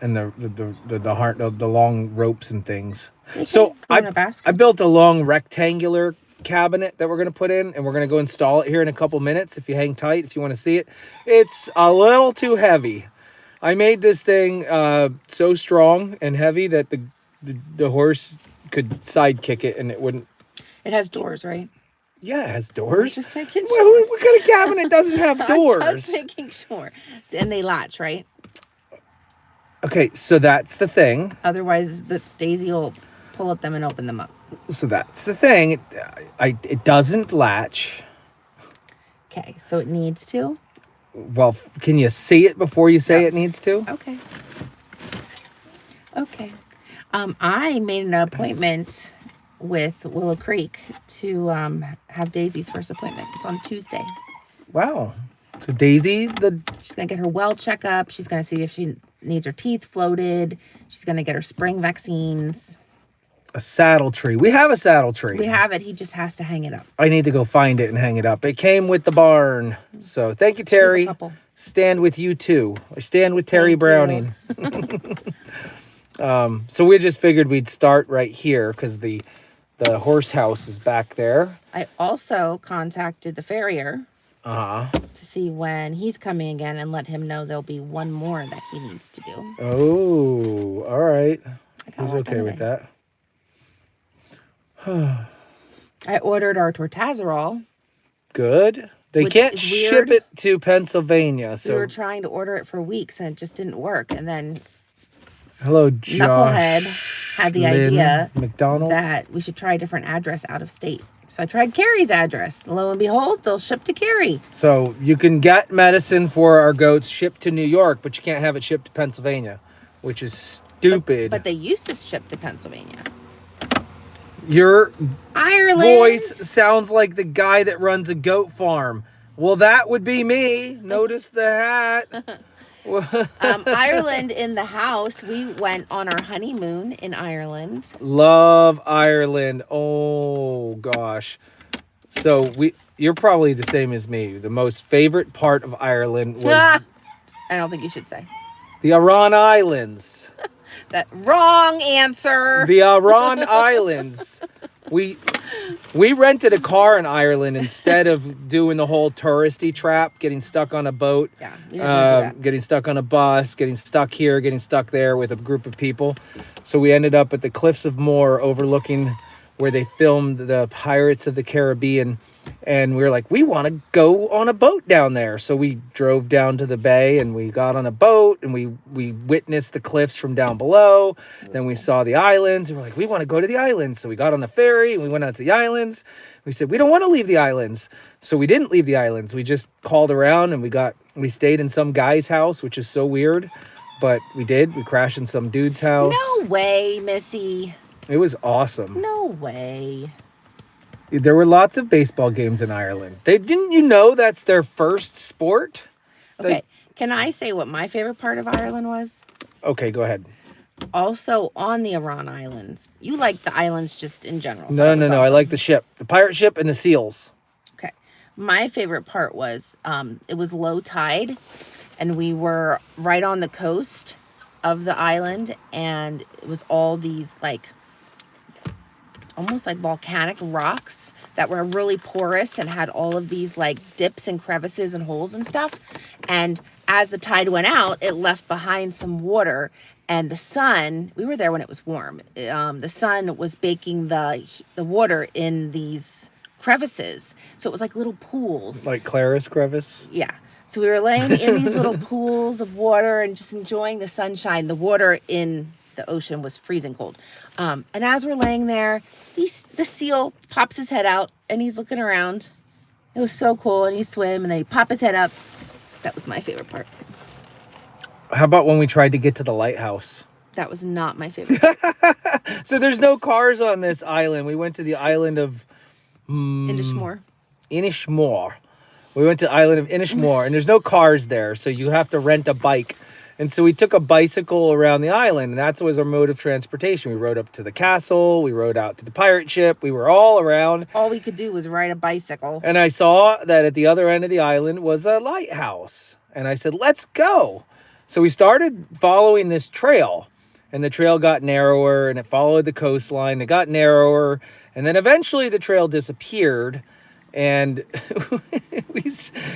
and the long ropes and things. They So can go in a basket. I built a long rectangular cabinet that we're going to put in, and we're going to go install it here in a couple minutes. If you hang tight, if you want to see it, it's a little too heavy. I made this thing so strong and heavy that the horse could sidekick it and it wouldn't. It has doors, right? Yeah, it has doors. Just making sure. What kind of cabinet doesn't have doors? I'm just making sure. And they latch, right? Okay, so that's the thing. Otherwise, the Daisy will pull at them and open them up. So that's the thing. It doesn't latch. Okay, so it needs to. Well, can you see it before you say it needs to? Okay. Okay. I made an appointment with Willow Creek to have Daisy's first appointment. It's on Tuesday. Wow. So Daisy, she's gonna get her well checkup. She's gonna see if she needs her teeth floated. She's gonna get her spring vaccines. A saddle tree. We have a saddle tree. We have it. He just has to hang it up. I need to go find it and hang it up. It came with the barn. So thank you, Terry. Stand with you too. I stand with Terry Browning. So we just figured we'd start right here because the horse house is back there. I also contacted the farrier to see when he's coming again and let him know there'll be one more that he needs to do. Oh, all right. He's okay with that. I ordered our Tortazerol. Good. They can't ship it to Pennsylvania. So we were trying to order it for weeks and it just didn't work. And then hello, Josh Knucklehead had the idea McDonald that we should try a different address out of state. So I tried Carrie's address. Lo and behold, they'll ship to Carrie. So you can get medicine for our goats shipped to New York, but you can't have it shipped to Pennsylvania, which is stupid. But they used to ship to Pennsylvania. Your Ireland voice sounds like the guy that runs a goat farm. Well, that would be me. Notice the hat. Ireland in the house. We went on our honeymoon in Ireland. Love Ireland. Oh gosh. So you're probably the same as me. The most favorite part of Ireland was I don't think you should say. The Aran Islands. That wrong answer. The Aran Islands. We rented a car in Ireland instead of doing the whole touristy trap, getting stuck on a boat, getting stuck on a bus, getting stuck here, getting stuck there with a group of people. So we ended up at the Cliffs of Moher overlooking where they filmed the Pirates of the Caribbean. And we were like, we want to go on a boat down there. So we drove down to the bay and we got on a boat and we witnessed the cliffs from down below. Then we saw the islands and we're like, we want to go to the islands. So we got on a ferry and we went out to the islands. We said, we don't want to leave the islands. So we didn't leave the islands. We just called around and we stayed in some guy's house, which is so weird. But we did. We crashed in some dude's house. No way, Missy. It was awesome. No way. There were lots of baseball games in Ireland. Didn't you know that's their first sport? Okay. Can I say what my favorite part of Ireland was? Okay, go ahead. Also on the Aran Islands. You like the islands just in general. No. Awesome. I like the ship. The pirate ship and the seals. Okay. My favorite part was it was low tide and we were right on the coast of the island and it was all these almost like volcanic rocks that were really porous and had all of these dips and crevices and holes and stuff. And as the tide went out, it left behind some water and the sun, we were there when it was warm. The sun was baking the water in these crevices. So it was like little pools. Like Claris crevice? Yeah. So we were laying in these little pools of water and just enjoying the sunshine. The water in the ocean was freezing cold. And as we're laying there, the seal pops his head out and he's looking around. It was so cool. And he swim and then he pop his head up. That was my favorite part. How about when we tried to get to the lighthouse? That was not my favorite part. So there's no cars on this island. We went to the island of Inishmore. We went to the island of Inishmore and there's no cars there. So you have to rent a bike. And so we took a bicycle around the island, and that was our mode of transportation. We rode up to the castle. We rode out to the pirate ship. We were all around. All we could do was ride a bicycle. And I saw that at the other end of the island was a lighthouse. And I said, let's go. So we started following this trail, and the trail got narrower, and it followed the coastline. It got narrower, and then eventually the trail disappeared. And we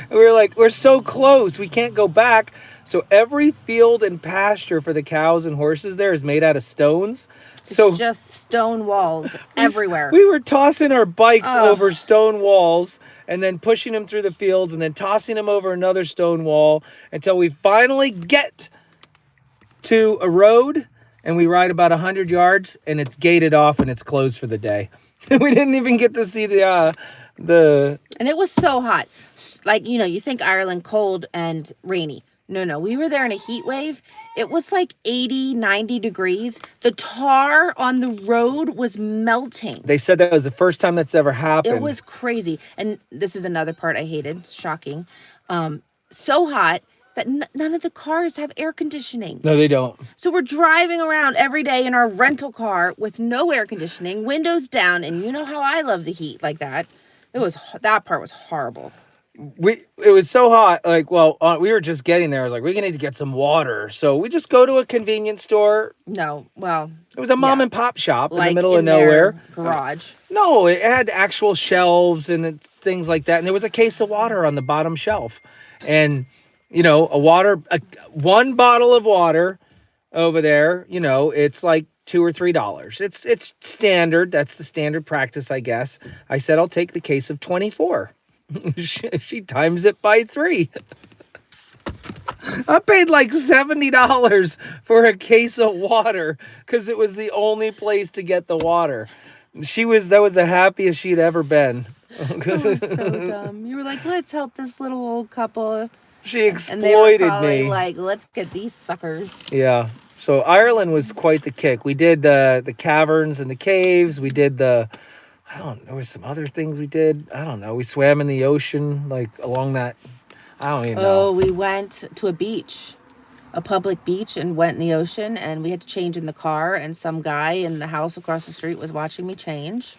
were like, we're so close, we can't go back. So every field and pasture for the cows and horses there is made out of stones. So It's just stone walls everywhere. We were tossing our bikes Ugh. over stone walls and then pushing them through the fields and then tossing them over another stone wall until we finally get to a road, and we ride about 100 yards and it's gated off and it's closed for the day. We didn't even get to see the And it was so hot. Like, you think Ireland cold and rainy. No, we were there in a heat wave. It was like 80, 90 degrees. The tar on the road was melting. They said that was the first time that's ever happened. It was crazy. And this is another part I hated. It's shocking. So hot that none of the cars have air conditioning. No, they don't. So we're driving around every day in our rental car with no air conditioning, windows down, and you know how I love the heat like that. That part was horrible. It was so hot. Like, we were just getting there. I was like, we're gonna need to get some water. So we just go to a convenience store. No, well, it was a mom and pop shop in like the middle of their nowhere. Garage. No, it had actual shelves and things like that. And there was a case of water on the bottom shelf, and one bottle of water over there. It's like $2 or $3. It's standard. That's the standard practice, I guess. I said, I'll take the case of 24. She times it by 3. I paid like $70 for a case of water because it was the only place to get the water. That was the happiest she'd ever been. That was so dumb. You were like, let's help this little old couple. She exploited and they were probably me. Like, let's get these suckers. Yeah. So Ireland was quite the kick. We did the caverns and the caves. We did there was some other things we did. I don't know. We swam in the ocean, like along that. I don't even know. Oh, we went to a beach, a public beach, and went in the ocean, and we had to change in the car, and some guy in the house across the street was watching me change.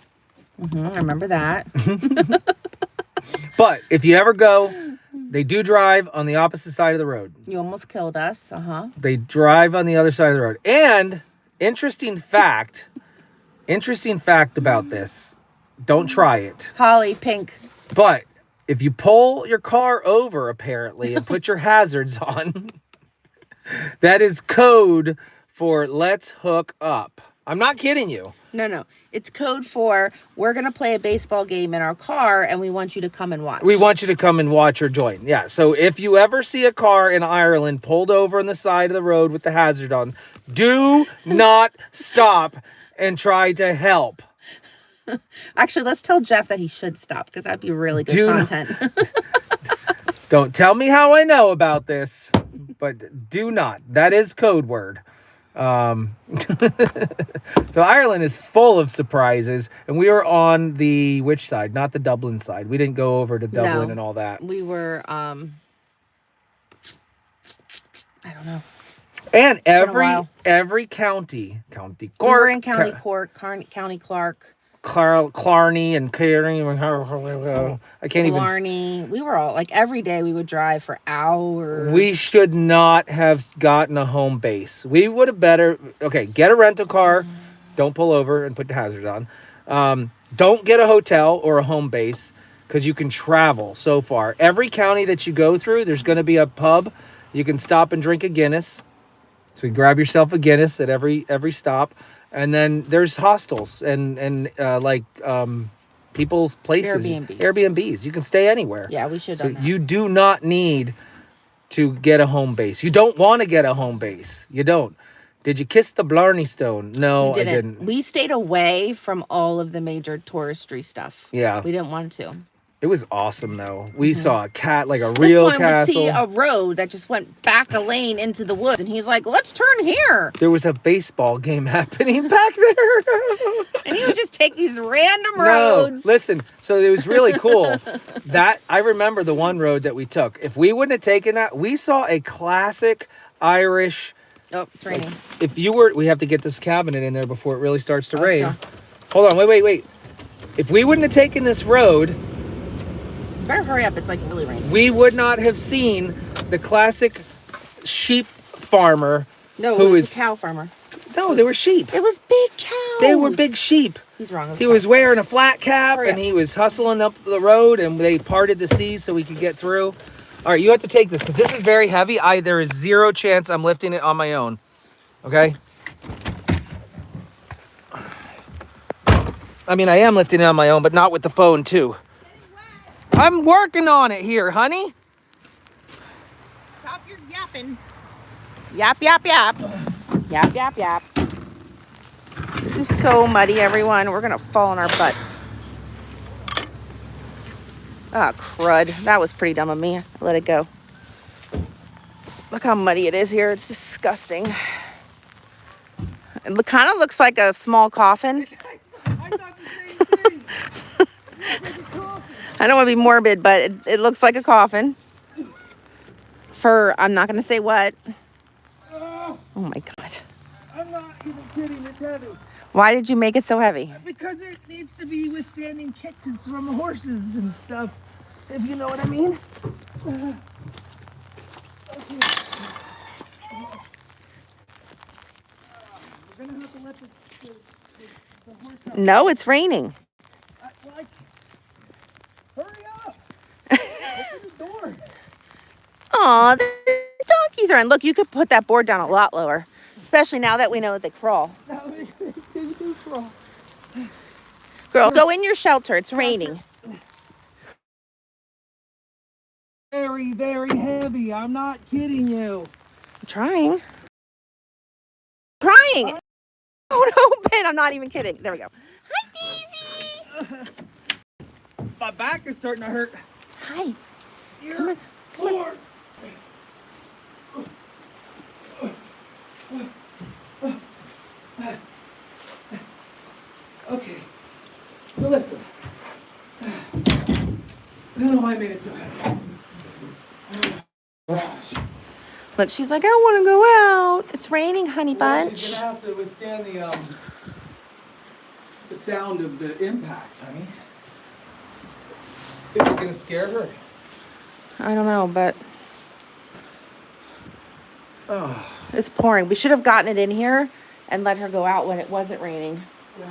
I remember that. But if you ever go, they do drive on the opposite side of the road. You almost killed us. They drive on the other side of the road. And interesting fact about this. Don't try it. Holly pink. But if you pull your car over, apparently, and put your hazards on, that is code for let's hook up. I'm not kidding you. No. It's code for we're going to play a baseball game in our car and we want you to come and watch. We want you to come and watch or join. Yeah. So if you ever see a car in Ireland pulled over on the side of the road with the hazard on, do not stop and try to help. Actually, let's tell Jeff that he should stop because that'd be really good content. Don't tell me how I know about this, but do not. That is code word. So Ireland is full of surprises, and we were on the which side? Not the Dublin side. We didn't go over to Dublin and all that. We were I don't know. And every county Cork, we were in County Cork, County Clark, Clarny and Cairn. I can't even. Blarney. We were all like every day we would drive for hours. We should not have gotten a home base. We would have get a rental car. Don't pull over and put the hazards on. Don't get a hotel or a home base because you can travel so far. Every county that you go through, there's going to be a pub. You can stop and drink a Guinness. So you grab yourself a Guinness at every stop. And then there's hostels and people's places. Airbnbs. You can stay anywhere. Yeah, we should. So you do not need to get a home base. You don't want to get a home base. You don't. Did you kiss the Blarney Stone? No, I didn't. We stayed away from all of the major touristy stuff. Yeah. We didn't want to. It was awesome, though. We saw a cat, like a real castle. Would see a road that just went back a lane into the woods, and he's like, let's turn here. There was a baseball game happening back there. And he would just take these random roads. Listen, so it was really cool. I remember the one road that we took. If we wouldn't have taken that, we saw a classic Irish... Oh, it's raining. We have to get this cabinet in there before it really starts to rain. Go. Hold on, wait. If we wouldn't have taken this road... Better hurry up, it's like really raining. We would not have seen the classic sheep farmer. No, who it was was a cow farmer. No, they were sheep. It was big cows. They were big sheep. He's wrong. He was wearing a flat cap Hurry and up. he was hustling up the road, and they parted the seas so we could get through. All right, you have to take this because this is very heavy. There is zero chance I'm lifting it on my own. Okay? I mean, I am lifting it on my own, but not with the phone too. I'm working on it here, honey. Stop your yapping. Yap, yap, yap. Yap, yap, yap. This is so muddy, everyone. We're going to fall on our butts. Ah, crud. That was pretty dumb of me. I let it go. Look how muddy it is here. It's disgusting. It kind of looks like a small coffin. I thought the same thing. It looks like a coffin. I don't want to be morbid, but it looks like a coffin. For, I'm not going to say what. Oh my God. I'm not even kidding. It's heavy. Why did you make it so heavy? Because it needs to be withstanding kicks from horses and stuff, if you know what I mean. Okay. We're gonna have to let the horse out. No, it's raining. Hurry up! Open the door. Aw, the donkeys are in. Look, you could put that board down a lot lower, especially now that we know that they crawl. Now they do crawl. Girl, go in your shelter. It's raining. Very, very heavy. I'm not kidding you. I'm trying. Trying. Oh no, Ben, I'm not even kidding. There we go. Hi, Daisy. My back is starting to hurt. Hi. Here. Come on. Lord. Okay. So listen. I don't know why I made it so heavy. Gosh. Look, she's like, I want to go out. It's raining, honey bunch. She's gonna have to withstand the sound of the impact, honey. Is it gonna scare her? I don't know, but Oh. it's pouring. We should have gotten it in here and let her go out when it wasn't raining. No.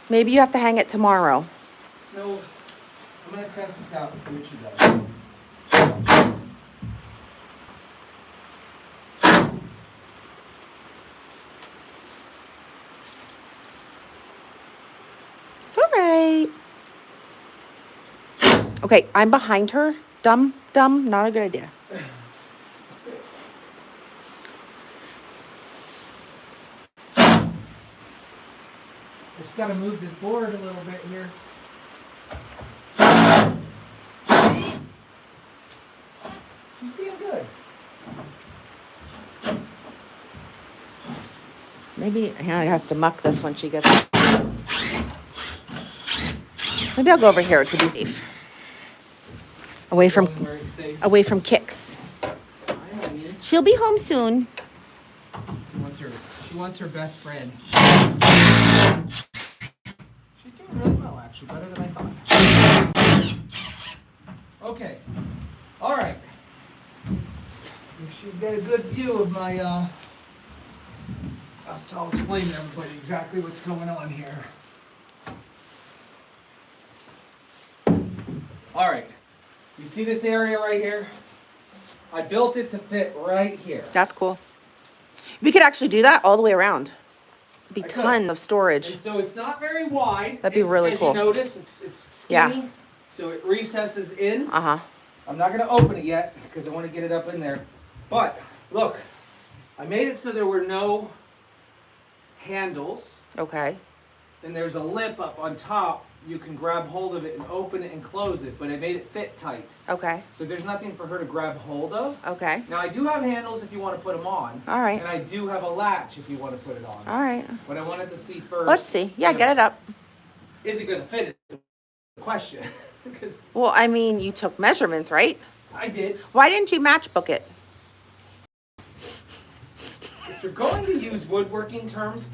Maybe you have to hang it tomorrow. No. I'm gonna test this out and see what she does. It's all right. Okay, I'm behind her. Dumb, not a good idea. I just gotta move this board a little bit here. She's being good. Maybe Hannah has to muck this when she gets. Maybe I'll go over here to be safe. Away from kicks. She'll be home soon. She wants her best friend. She's doing really well, actually, better than I thought. Okay. All right. You should get a good view of my. I'll explain to everybody exactly what's going on here. All right. You see this area right here? I built it to fit right here. That's cool. We could actually do that all the way around. It'd be I ton could. of storage. And so it's not very wide. That'd be really cool. As you notice, it's skinny. Yeah. So it recesses in. Uh-huh. I'm not going to open it yet because I want to get it up in there. But look, I made it so there were no handles. Okay. And there's a lip up on top. You can grab hold of it and open it and close it, but I made it fit tight. Okay. So there's nothing for her to grab hold of. Okay. Now I do have handles if you want to put them on. All right. And I do have a latch if you want to put it on. All right. But I wanted to see first. Let's see. Yeah, get it up. Is it going to fit? It's the question. Because Well, I mean, you took measurements, right? I did. Why didn't you matchbook it? If you're going to use woodworking terms,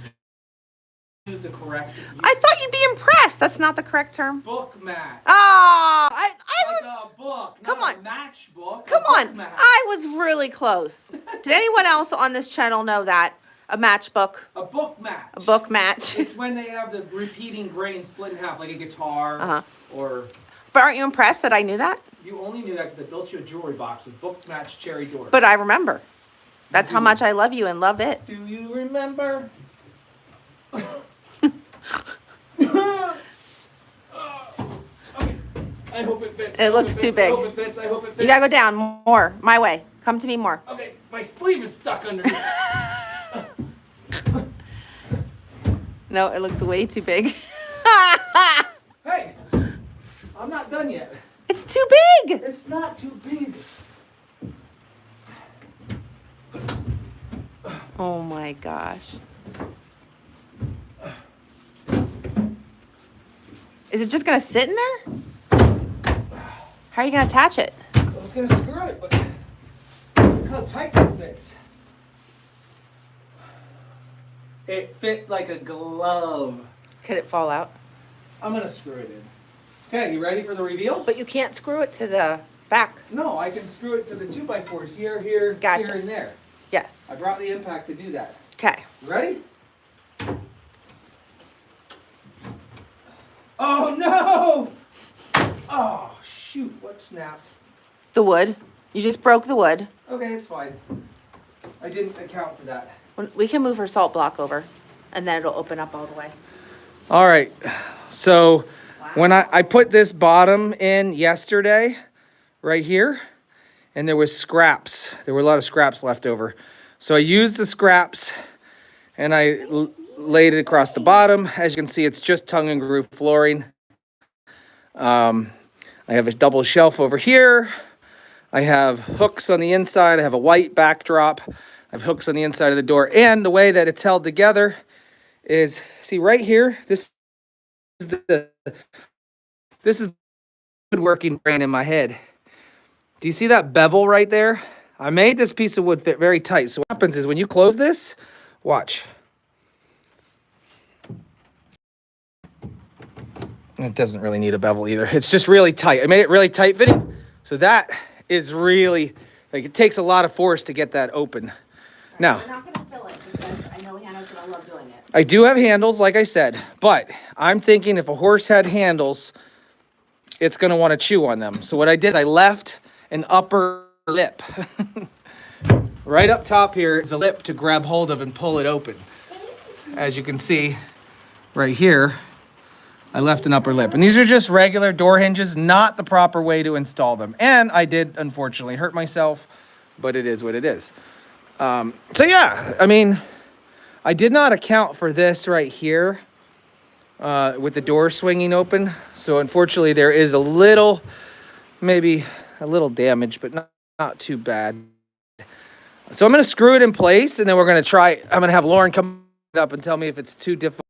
use the correct. I thought you'd be impressed. That's not the correct term. Book match. Oh, I Like was. a book, Come not on. a matchbook. Come a book on. match. I was really close. Did anyone else on this channel know that? A matchbook? A book match. A book match? It's when they have the repeating grain split in half, like a guitar or. But aren't you impressed that I knew that? You only knew that because I built you a jewelry box with book match cherry doors. But I remember. That's how much I love you and love it. Do you remember? Okay. I hope it fits. It looks too big. I hope it fits. I hope it fits. You gotta go down more. My way. Come to me more. Okay, my sleeve is stuck underneath. No, it looks way too big. Hey, I'm not done yet. It's too big. It's not too big. Oh my gosh. Is it just gonna sit in there? How are you gonna attach it? I was gonna screw it, but look how tight it fits. It fit like a glove. Could it fall out? I'm gonna screw it in. Okay, you ready for the reveal? But you can't screw it to the back. No, I can screw it to the 2x4s here, here, Gotcha. here, and there. Yes. I brought the impact to do that. Okay. You ready? Oh no! Oh shoot! What snapped? The wood. You just broke the wood. Okay, it's fine. I didn't account for that. We can move her salt block over, and then it'll open up all the way. All right. So when I put this bottom in yesterday, right here, and there was scraps. There were a lot of scraps left over. So I used the scraps, and I laid it across the bottom. As you can see, it's just tongue and groove flooring. I have a double shelf over here. I have hooks on the inside. I have a white backdrop. I have hooks on the inside of the door. And the way that it's held together is, see right here, this is the woodworking brain in my head. Do you see that bevel right there? I made this piece of wood fit very tight. So what happens is when you close this, watch. It doesn't really need a bevel either. It's just really tight. I made it really tight fitting. So that is really, like, it takes a lot of force to get that open. Now, We're not going to fill it because I know Hannah's going to love doing it. I do have handles, like I said, but I'm thinking if a horse had handles, it's going to want to chew on them. So what I did, I left an upper lip. Right up top here is a lip to grab hold of and pull it open. As you can see right here, I left an upper lip. And these are just regular door hinges, not the proper way to install them. And I did, unfortunately, hurt myself, but it is what it is. So yeah, I mean, I did not account for this right here with the door swinging open. So unfortunately, there is a little, maybe a little damage, but not too bad. So I'm going to screw it in place, and then we're going to try, I'm going to have Lauren come up and tell me if it's too difficult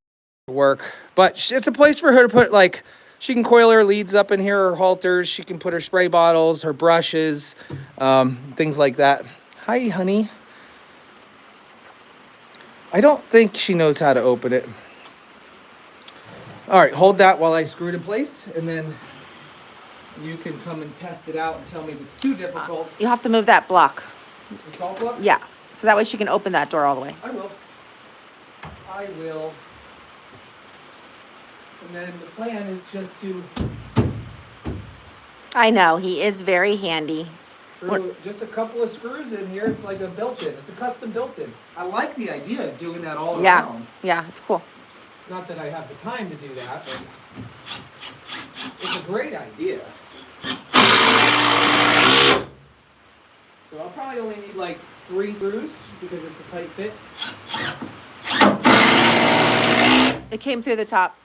to work. But it's a place for her to put, like, she can coil her leads up in here, her halters, she can put her spray bottles, her brushes, things like that. Hi, honey. I don't think she knows how to open it. All right, hold that while I screw it in place, and then you can come and test it out and tell me if it's too difficult. You have to move that block. The salt block? Yeah. So that way she can open that door all the way. I will. I will. And then the plan is just to I know. He is very handy. screw just a couple of screws in here. It's like a built-in. It's a custom built-in. I like the idea of doing that all around. Yeah, it's cool. Not that I have the time to do that, but it's a great idea. So I'll probably only need like 3 screws because it's a tight fit. It came through the top.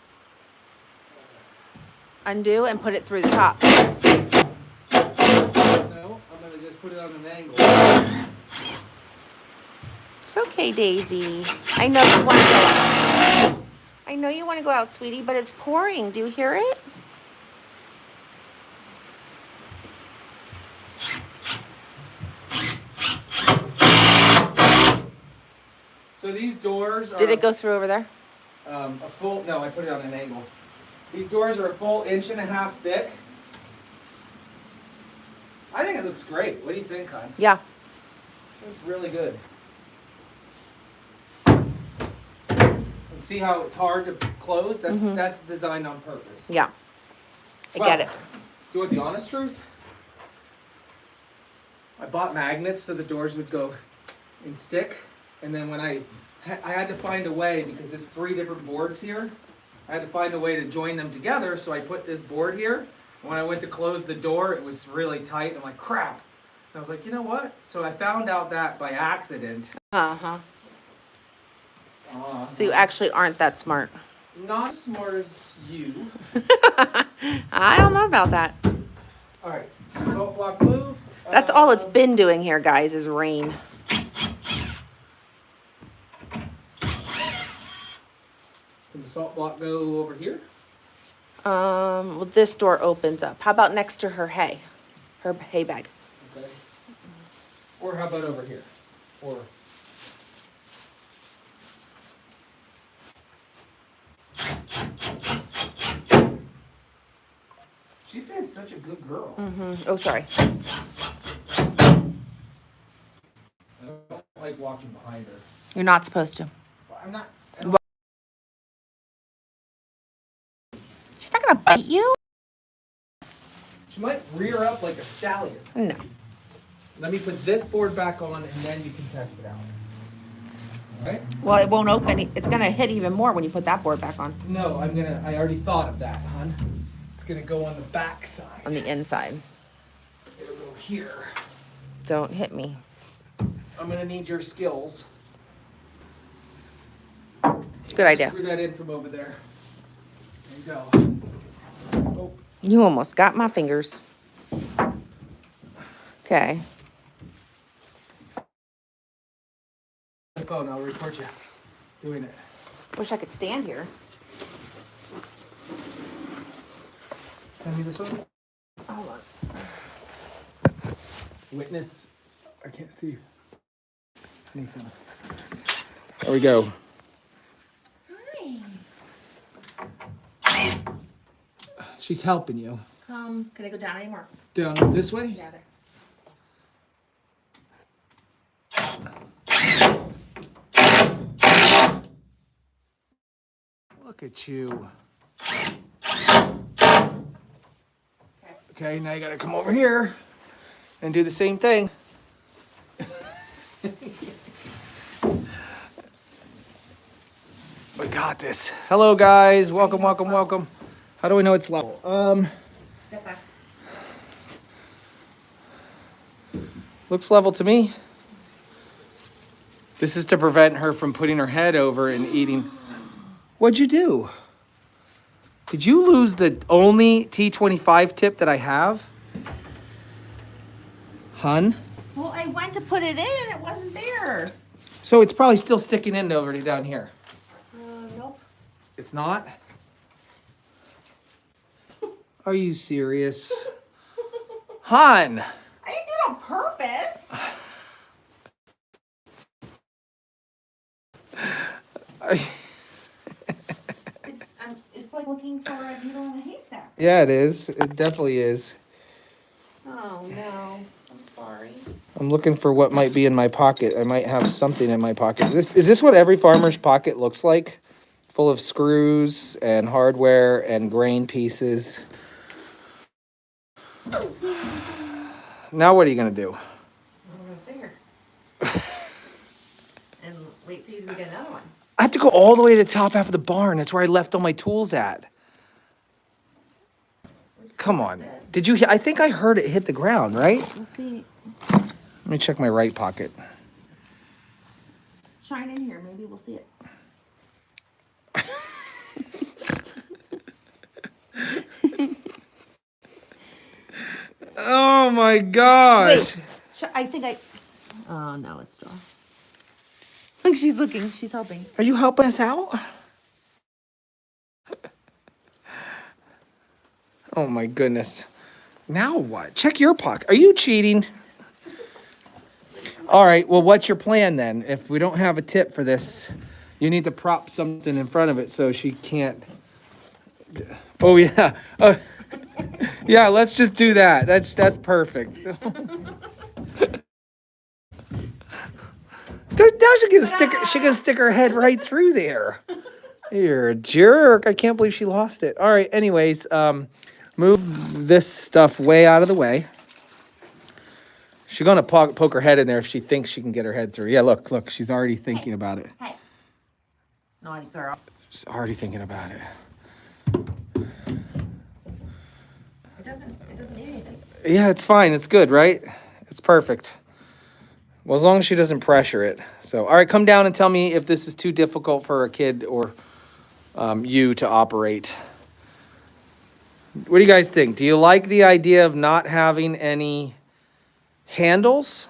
Undo and put it through the top. No, I'm going to just put it on an angle. It's okay, Daisy. I know you want to go out. I know you want to go out, sweetie, but it's pouring. Do you hear it? So these doors are... Did it go through over there? A full, no, I put it on an angle. These doors are a full 1.5 inches thick. I think it looks great. What do you think, hon? Yeah. It's really good. And see how it's hard to close? That's designed on purpose. Yeah. I get it. Do you want the honest truth? I bought magnets so the doors would go and stick. And then when I had to find a way, because there's 3 different boards here, I had to find a way to join them together. So I put this board here. When I went to close the door, it was really tight. I'm like, crap. And I was like, you know what? So I found out that by accident. Uh-huh. So you actually aren't that smart. Not as smart as you. I don't know about that. All right, salt block move. That's all it's been doing here, guys, is rain. Does the salt block go over here? Well, this door opens up. How about next to her hay bag? Okay. Or how about over here? Or she's been such a good girl. Oh, sorry. I don't like walking behind her. You're not supposed to. I'm not. She's not gonna bite you. She might rear up like a stallion. No. Let me put this board back on, and then you can test it out. All right? Well, it won't open. It's gonna hit even more when you put that board back on. No, I already thought of that, hon. It's gonna go on the back side. On the inside. It'll go here. Don't hit me. I'm gonna need your skills. Good idea. Screw that in from over there. There you go. Oh. You almost got my fingers. Okay. My phone, I'll record you doing it. Wish I could stand here. Send me this one. Hold on. Witness. I can't see anything. There we go. Hi. She's helping you. Can I go down anymore? Down this way? Yeah, there. Look at you. Okay, now you gotta come over here and do the same thing. We got this. Hello guys, welcome, welcome, welcome. How do we know it's level? Step back. Looks level to me. This is to prevent her from putting her head over and eating. What'd you do? Did you lose the only T25 tip that I have? Hun? Well, I went to put it in and it wasn't there. So it's probably still sticking in over to down here. Nope. It's not? Are you serious? Hun! I didn't do it on purpose. It's like looking for a needle in a haystack. Yeah, it is. It definitely is. Oh, no. I'm sorry. I'm looking for what might be in my pocket. I might have something in my pocket. Is this what every farmer's pocket looks like? Full of screws and hardware and grain pieces. Now what are you going to do? I'm going to sit here. And wait for you to get another one. I have to go all the way to the top half of the barn. That's where I left all my tools at. Come on. Did you? I think I heard it hit the ground, right? Let's see. Let me check my right pocket. Shine in here. Maybe we'll see it. Oh my gosh. Wait. I think I... Oh, no, it's straw. Look, she's looking. She's helping. Are you helping us out? Oh my goodness. Now what? Check your pocket. Are you cheating? All right, well, what's your plan then? If we don't have a tip for this, You need to prop something in front of it so she can't. Oh yeah. Yeah, let's just do that. That's perfect. Now she can stick her head right through there. You're a jerk. I can't believe she lost it. All right, anyways, move this stuff way out of the way. She's gonna poke her head in there if she thinks she can get her head through. Yeah, look, she's already thinking about it. Hey, naughty girl. She's already thinking about it. It doesn't need anything. Yeah, it's fine. It's good, right? It's perfect. Well, as long as she doesn't pressure it. So, all right, come down and tell me if this is too difficult for a kid or you to operate. What do you guys think? Do you like the idea of not having any handles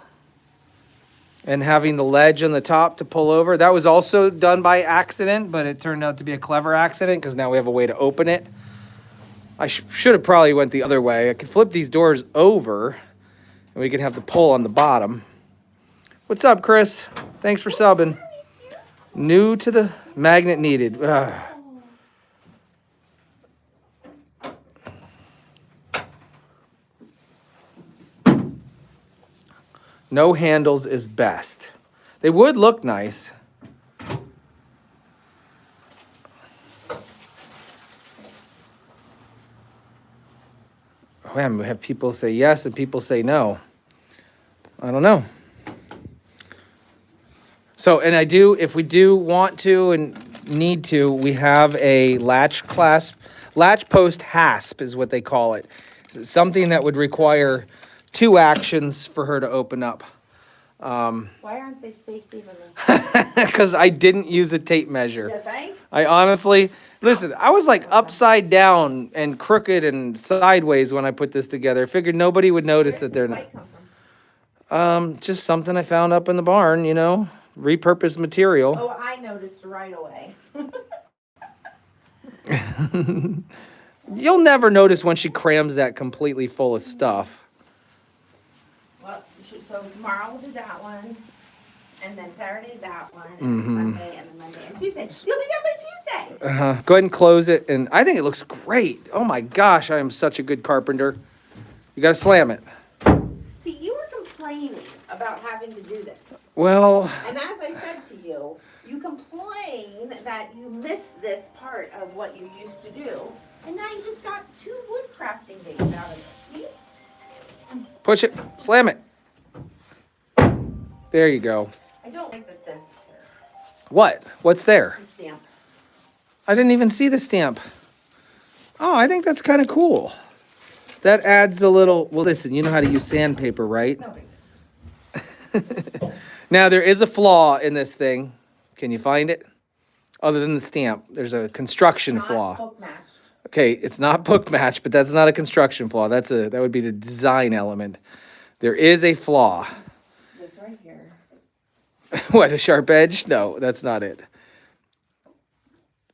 and having the ledge on the top to pull over? That was also done by accident, but it turned out to be a clever accident because now we have a way to open it. I should have probably went the other way. I could flip these doors over and we could have the pull on the bottom. What's up, Chris? Thanks for subbing. New to the magnet needed. No handles is best. They would look nice. Man, we have people say yes and people say no. I don't know. So, and if we do want to and need to, we have a latch post hasp is what they call it. Something that would require 2 actions for her to open up. Why aren't they spaced evenly? Because I didn't use a tape measure. You think? I honestly, listen, I was like upside down and crooked and sideways when I put this together. I figured nobody would notice that they're not. Just something I found up in the barn, you know, repurposed material. Oh, I noticed right away. You'll never notice when she crams that completely full of stuff. Well, so tomorrow we'll do that one, and then Saturday that one, and then Sunday, and then Monday and Tuesday. You'll be done by Tuesday. Go ahead and close it, and I think it looks great. Oh my gosh, I am such a good carpenter. You gotta slam it. See, you were complaining about having to do this. Well, And as I said to you, you complain that you missed this part of what you used to do, and now you just got 2 wood crafting days out of it. See? push it, slam it. There you go. I don't like that this is here. What? What's there? The stamp. I didn't even see the stamp. Oh, I think that's kind of cool. That adds a little, well, listen, you know how to use sandpaper, right? No big. Now, there is a flaw in this thing. Can you find it? Other than the stamp, there's a construction flaw. Book matched. Okay, it's not book match, but that's not a construction flaw. That would be the design element. There is a flaw. This right here. What, a sharp edge? No, that's not it.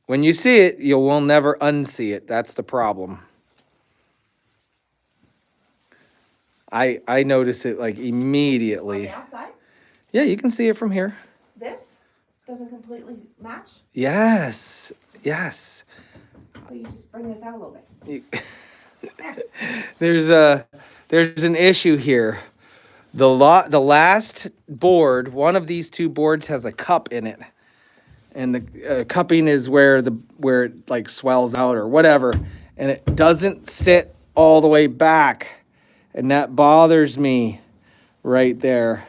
When you see it, you will never unsee it. That's the problem. I notice it like immediately. On the outside? Yeah, you can see it from here. This doesn't completely match, Yes, yes. so you just bring this out a little bit. There's an issue here. The last board, one of these 2 boards has a cup in it, and the cupping is where it like swells out or whatever, and it doesn't sit all the way back, and that bothers me right there.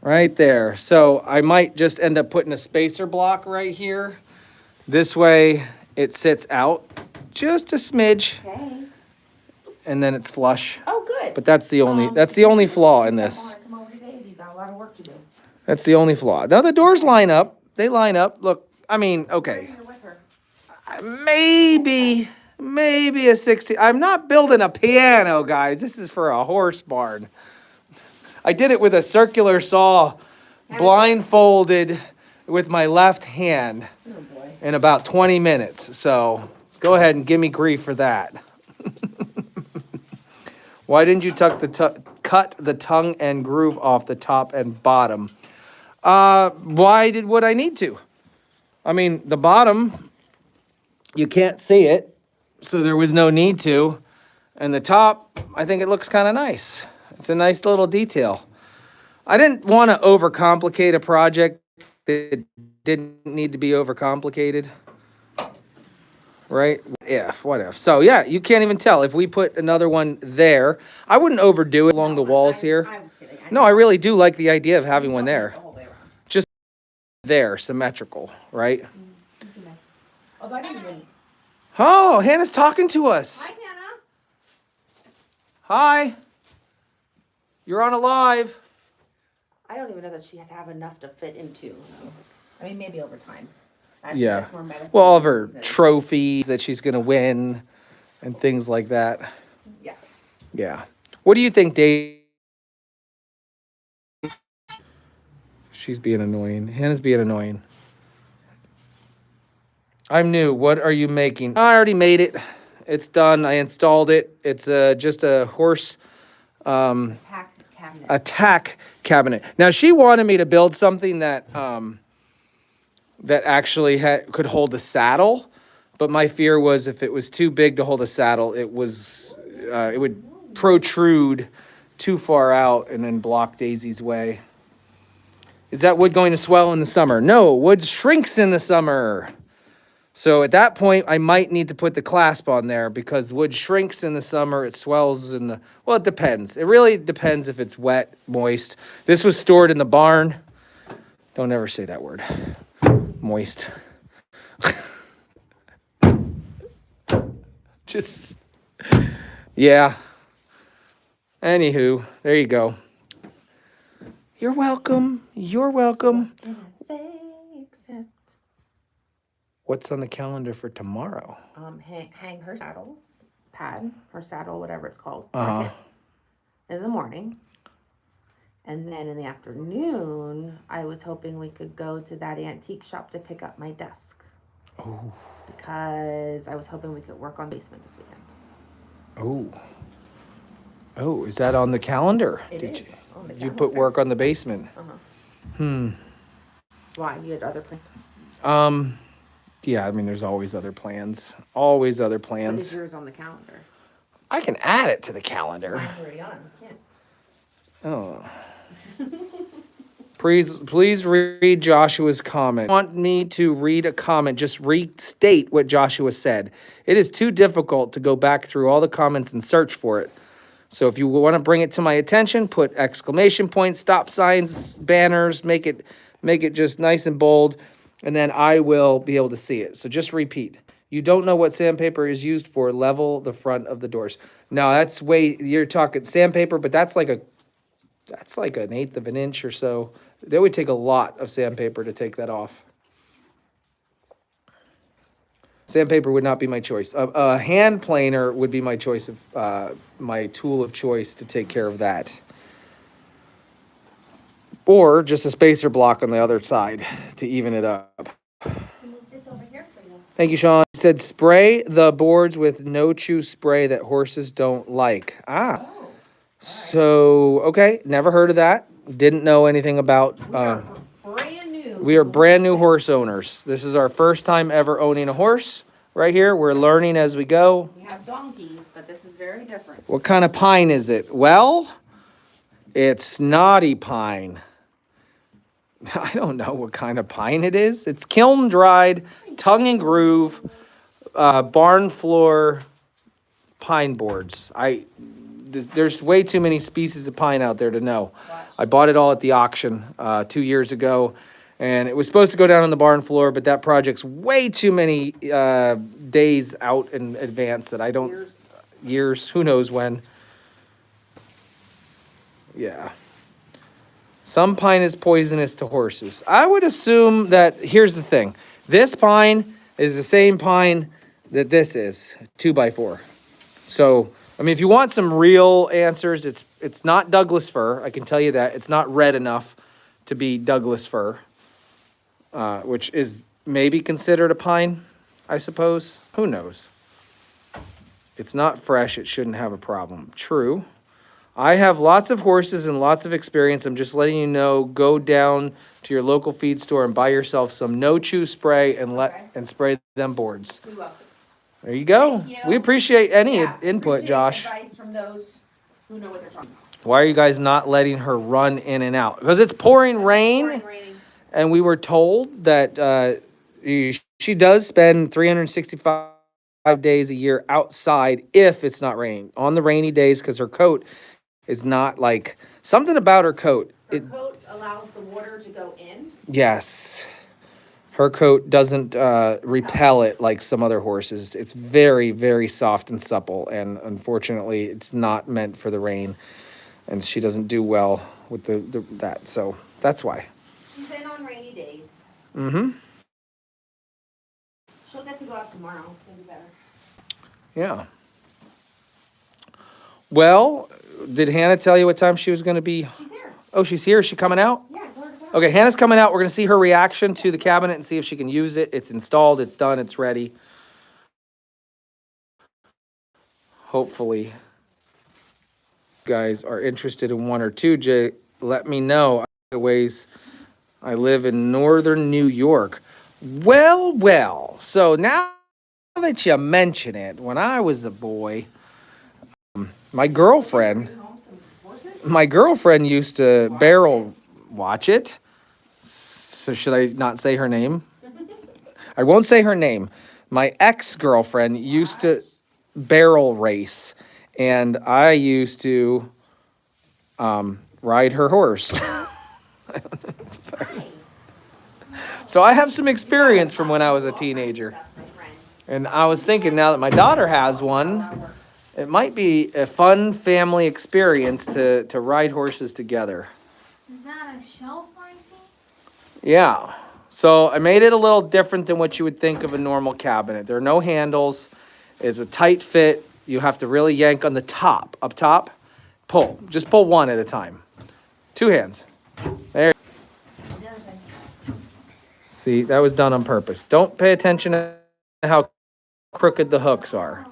Right there. So I might just end up putting a spacer block right here. This way it sits out just a smidge, Okay. and then it's flush. Oh, good. But that's the only flaw in this. Come over today, you've got a lot of work to do. That's the only flaw. Now the doors line up. They line up. Look, I mean, okay. You're with her. Maybe a 60. I'm not building a piano, guys. This is for a horse barn. I did it with a circular saw, blindfolded with my left hand Oh, boy. in about 20 minutes. So go ahead and give me grief for that. Why didn't you cut the tongue and groove off the top and bottom? Why would I need to? I mean, the bottom, you can't see it, so there was no need to. And the top, I think it looks kind of nice. It's a nice little detail. I didn't want to overcomplicate a project that didn't need to be overcomplicated. Right? What if? So yeah, you can't even tell. If we put another one there, I wouldn't overdo it along the walls here. I was kidding. No, I really do like the idea of having one there. Just there, symmetrical, right? Although I didn't even... Oh, Hannah's talking to us. Hi, Hannah. Hi. You're on a live. I don't even know that she had to have enough to fit into. I mean, maybe over time. Yeah. That's more medicine Well, all of her and- trophies that she's going to win and things like that. Yeah. Yeah. What do you think, Dave? She's being annoying. Hannah's being annoying. I'm new. What are you making? I already made it. It's done. I installed it. It's just a horse attack cabinet. Now, she wanted me to build something that that actually could hold a saddle, but my fear was if it was too big to hold a saddle, it would protrude too far out and then block Daisy's way. Is that wood going to swell in the summer? No, wood shrinks in the summer. So at that point, I might need to put the clasp on there because wood shrinks in the summer. It swells in the, well, it depends. It really depends if it's wet, moist. This was stored in the barn. Don't ever say that word. Moist. Just, yeah. Anywho, there you go. You're welcome. You're welcome. What's on the calendar for tomorrow? Hang her saddle pad, her saddle, whatever it's called, Uh-huh. in the morning. And then in the afternoon, I was hoping we could go to that antique shop to pick up my desk. Oh. Because I was hoping we could work on the basement this weekend. Oh. Oh, is that on the calendar? It is on the Did you put work on the basement? Uh-huh. Why? You had other plans? Yeah, I mean, there's always other plans. Always other What plans. is yours on the calendar? I can add it to the calendar. Mine's already on. You can't. Oh. Please read Joshua's comment. Want me to read a comment? Just restate what Joshua said. It is too difficult to go back through all the comments and search for it. So if you want to bring it to my attention, put exclamation points, stop signs, banners, make it just nice and bold, and then I will be able to see it. So just repeat. You don't know what sandpaper is used for. Level the front of the doors. Now that's you're talking sandpaper, but that's like an eighth of an inch or so. That would take a lot of sandpaper to take that off. Sandpaper would not be my choice. A hand planer would be my choice of my tool of choice to take care of that. Or just a spacer block on the other side to even it up. Thank you, Sean. He said spray the boards with no chew spray that horses don't like. So, okay, never heard of that. Didn't know anything about. Brand new. We are brand new horse owners. This is our first time ever owning a horse right here. We're learning as we go. We have donkeys, but this is very different. What kind of pine is it? Well, it's knotty pine. I don't know what kind of pine it is. It's kiln dried, tongue and groove, barn floor pine boards. There's way too many species of pine out there to know. I bought it all at the auction 2 years ago, and it was supposed to go down on the barn floor, but that project's way too many days out in advance that I don't... Years, who knows when. Yeah. Some pine is poisonous to horses. I would assume that, here's the thing. This pine is the same pine that this is, 2x4. So, I mean, if you want some real answers, it's not Douglas fir. I can tell you that. It's not red enough to be Douglas fir, which is maybe considered a pine, I suppose. Who knows? It's not fresh. It shouldn't have a problem. True. I have lots of horses and lots of experience. I'm just letting you know, go down to your local feed store and buy yourself some no-chew spray and spray them boards. You're welcome. There you go. Thank you. We appreciate any Yeah, input, appreciate Josh. advice from those who know what they're talking about. Why are you guys not letting her run in and out? Because it's pouring rain, and we were told that she does spend 365 days a year outside if it's not raining. On the rainy days, because her coat is not like, something about her coat. Her coat allows the water to go in. Yes. Her coat doesn't repel it like some other horses. It's very, very soft and supple, and unfortunately, it's not meant for the rain. And she doesn't do well with that, so that's why. She's in on rainy days. Mm-hmm. She'll get to go out tomorrow. It's gonna be better. Yeah. Well, did Hannah tell you what time she was going to be? She's here. Oh, she's here? Is she coming out? Yeah, door to door. Okay, Hannah's coming out. We're going to see her reaction to the cabinet and see if she can use it. It's installed. It's done. It's ready. Hopefully, you guys are interested in one or two. Jay, let me know. I live in northern New York. Well. So now that you mention it, when I was a boy, my girlfriend used to barrel watch it. So should I not say her name? I won't say her name. My ex-girlfriend used to barrel race, and I used to ride her horse. So I have some experience from when I was a teenager. And I was thinking, now that my daughter has one, it might be a fun family experience to ride horses together. Is that a shelf or anything? Yeah. So I made it a little different than what you would think of a normal cabinet. There are no handles. It's a tight fit. You have to really yank on the top. Up top, pull. Just pull one at a time. 2 hands. There. See, that was done on purpose. Don't pay attention to how crooked the hooks are.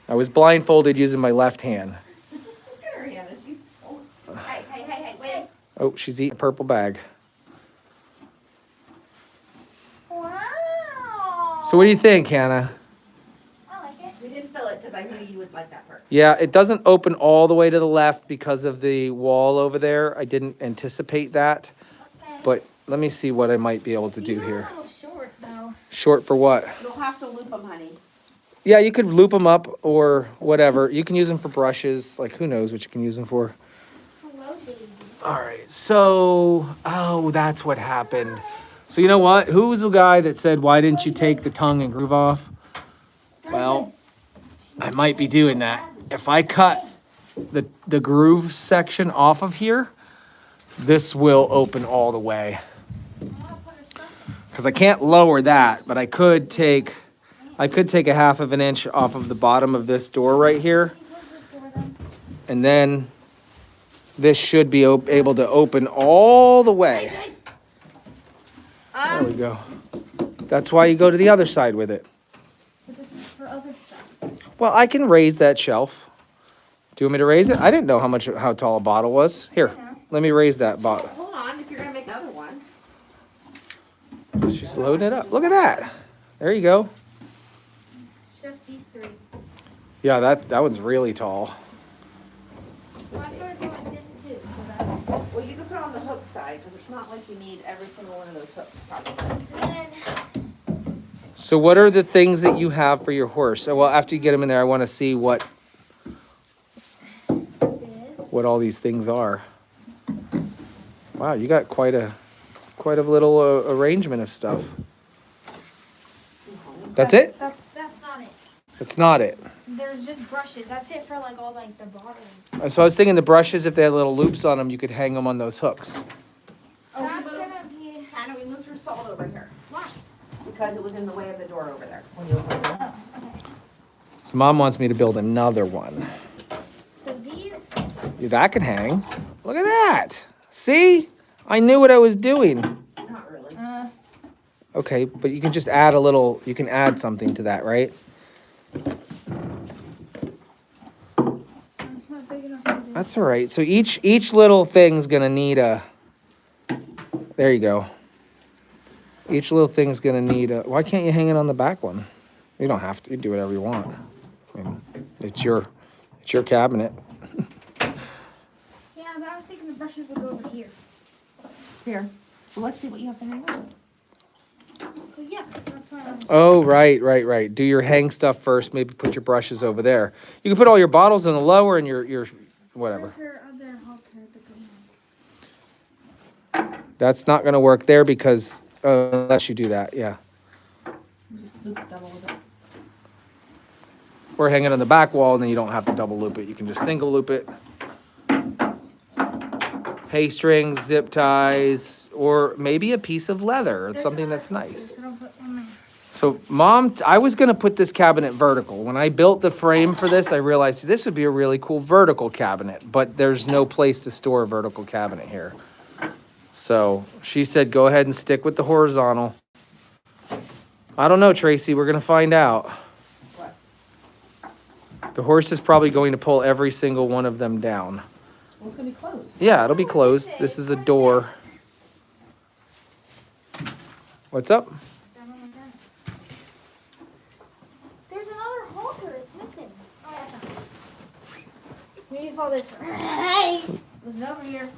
I was blindfolded using my left hand. Look at her, Hannah. She's. Oh. Hey, wait. Oh, she's eating a purple bag. Wow. So what do you think, Hannah? I like it. We didn't fill it because I knew you would like that part. Yeah, it doesn't open all the way to the left because of the wall over there. I didn't anticipate that. Okay. But let me see what I might be able to do These are here. a little short, though. Short for what? You'll have to loop them, honey. Yeah, you could loop them up or whatever. You can use them for brushes. Like, who knows what you can use them for. Hello, baby. All right, so, oh, that's what happened. So you know what? Who was the guy that said, why didn't you take the tongue and groove off? Well, I might be doing that. If I cut the groove section off of here, this will open all the way. Because I can't lower that, but I could take a 1/2 of an inch off of the bottom of this door right here. And then this should be able to open all the way. There we go. That's why you go to the other side with it. But this is for other stuff. Well, I can raise that shelf. Do you want me to raise it? I didn't know how tall a bottle was. Here, let me raise that bottle. Hold on, if you're gonna make another one. She's loading it up. Look at that. There you go. It's just these 3. Yeah, that one's really tall. Well, I thought it was like this, too, so that... Well, you can put it on the hook side because it's not like you need every single one of those hooks, probably. And then... So what are the things that you have for your horse? Well, after you get them in there, I want to see what all these things are. Wow, you got quite a little arrangement of stuff. That's it? That's not it. That's not it. There's just brushes. That's it for like all like the bottles. So I was thinking the brushes, if they had little loops on them, you could hang them on those hooks. Oh, That's we gonna moved, be... Hannah, we moved your salt over here Why? because it was in the way of the door over there. When you opened it. Oh, okay. So Mom wants me to build another one. So these... Yeah, that can hang. Look at that. See? I knew what I was doing. Not really. Okay, but you can just add you can add something to that, right? It's not big enough to do That's all right. So each little thing's gonna need a. There you go. Each little thing's gonna need a. Why can't you hang it on the back one? You don't have to. You do whatever you want. I mean, it's your cabinet. Yeah, but I was thinking the brushes would go over here. Here. Well, let's see what you have to hang on. Well, yeah, so that's why I'm... Oh, right. Do your hang stuff first. Maybe put your brushes over there. You can put all your bottles in the lower and your whatever. Where's her other halter to come on? That's not gonna work there because unless you do that, yeah. Just loop it double with it. Or hang it on the back wall, and then you don't have to double loop it. You can just single loop it. Hay strings, zip ties, or maybe a piece of leather. It's something that's nice. So don't put one there. So, Mom, I was gonna put this cabinet vertical. When I built the frame for this, I realized this would be a really cool vertical cabinet, but there's no place to store a vertical cabinet here. So she said, go ahead and stick with the horizontal. I don't know, Tracy, we're gonna find out. What? The horse is probably going to pull every single one of them down. Well, it's gonna be closed. Yeah, it'll be closed. This is a door. What's up? Down on my desk. There's another halter. It's missing. Oh, yeah, I found it. Maybe it's all this. Hey! Was it over here?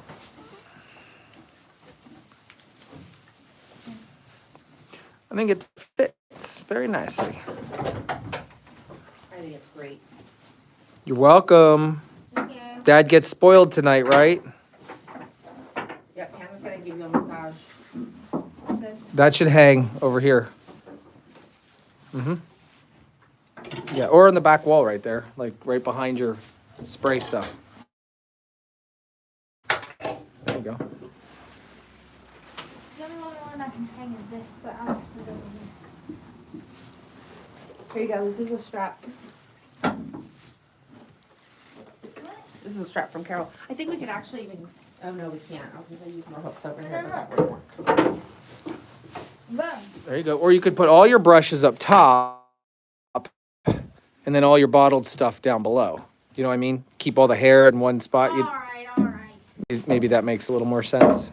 I think it fits very nicely. I think it's great. You're welcome. Okay. Dad gets spoiled tonight, right? Yep, Hannah's gonna give you a massage. Okay. That should hang over here. Mm-hmm. Yeah, or on the back wall right there, like right behind your spray stuff. There you go. The only one I can hang is this, but I'll just put it over here. Here you go, this is a strap. What? This is a strap from Carol. I think we could actually even, oh no, we can't. I was gonna say use more hooks over here, but that won't work. Boom. There you go. Or you could put all your brushes up top and then all your bottled stuff down below. You know what I mean? Keep all the hair in one spot. All right. Maybe that makes a little more sense.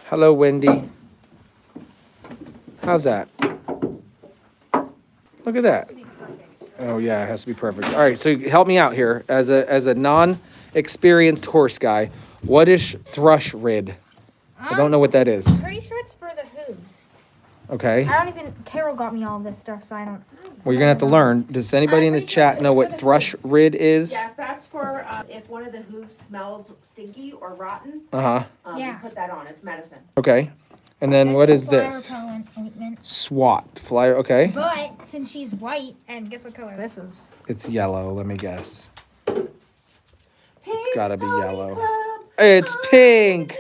Hello, Wendy. How's that? Look at that. Oh yeah, it has to be perfect. All right, so help me out here as a non-experienced horse guy. What is thrush rid? I don't know what that is. I'm pretty sure it's for the hooves. Okay. I don't even. Carol got me all of this stuff, so I don't. Well, you're gonna have to learn. Does anybody in the chat know what thrush rid is? Yes, that's for if one of the hooves smells stinky or rotten. Uh-huh. Yeah. You put that on. It's medicine. Okay. And then what is Fly this? repellent ointment. SWAT. Flyer. Okay. But since she's white, and guess what color this is? It's yellow. Let me guess. Pink gotta be Pony yellow. Club. It's pink.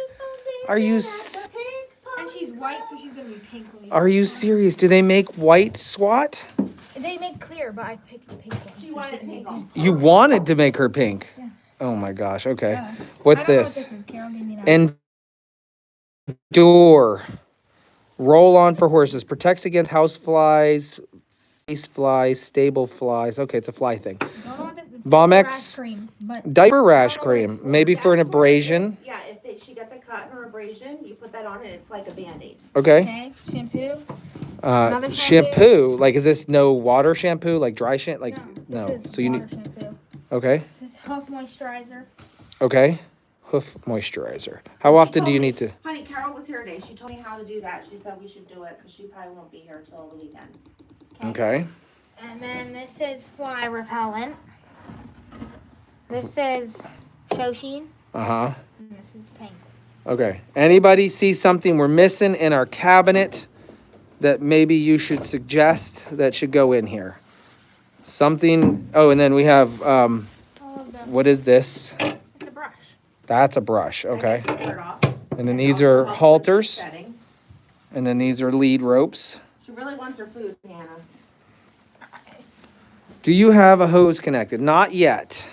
Are you And she's white, so she's gonna be pink. Are you serious? Do they make white SWAT? They make clear, but I picked the pink one. She wanted pink on. You wanted to make her pink. Yeah. Oh my gosh. Okay. I What's don't know this? what this is. Carol gave me that. Endure. Roll on for horses. Protects against house flies, face flies, stable flies. Okay, it's a fly thing. Don't know what this is. It's Bomex. rash cream, but Diaper rash cream. Maybe for an abrasion. Yeah, if she gets a cut or abrasion, you put that on and it's like a Band-Aid. Okay. okay. Shampoo. Shampoo. Another shampoo. Like, is this no water shampoo? Like dry shampoo? Like, no. This is So you water need. shampoo. Okay. This is hoof moisturizer. Okay. Hoof moisturizer. How often do you need to? Honey, Carol was here today. She told me how to do that. She said we should do it because she probably won't be here till the weekend. Okay. And then this is fly repellent. This says Shoshin. Uh huh. And this is tank. Okay. Anybody see something we're missing in our cabinet that maybe you should suggest that should go in here? Something. Oh, and then we have. All of them. What is this? It's a brush. That's a brush. Okay. And, get it off. And then It these also are helps with halters. setting. And then these are lead ropes. She really wants her food, Hannah. Do you have a hose connected? Not yet.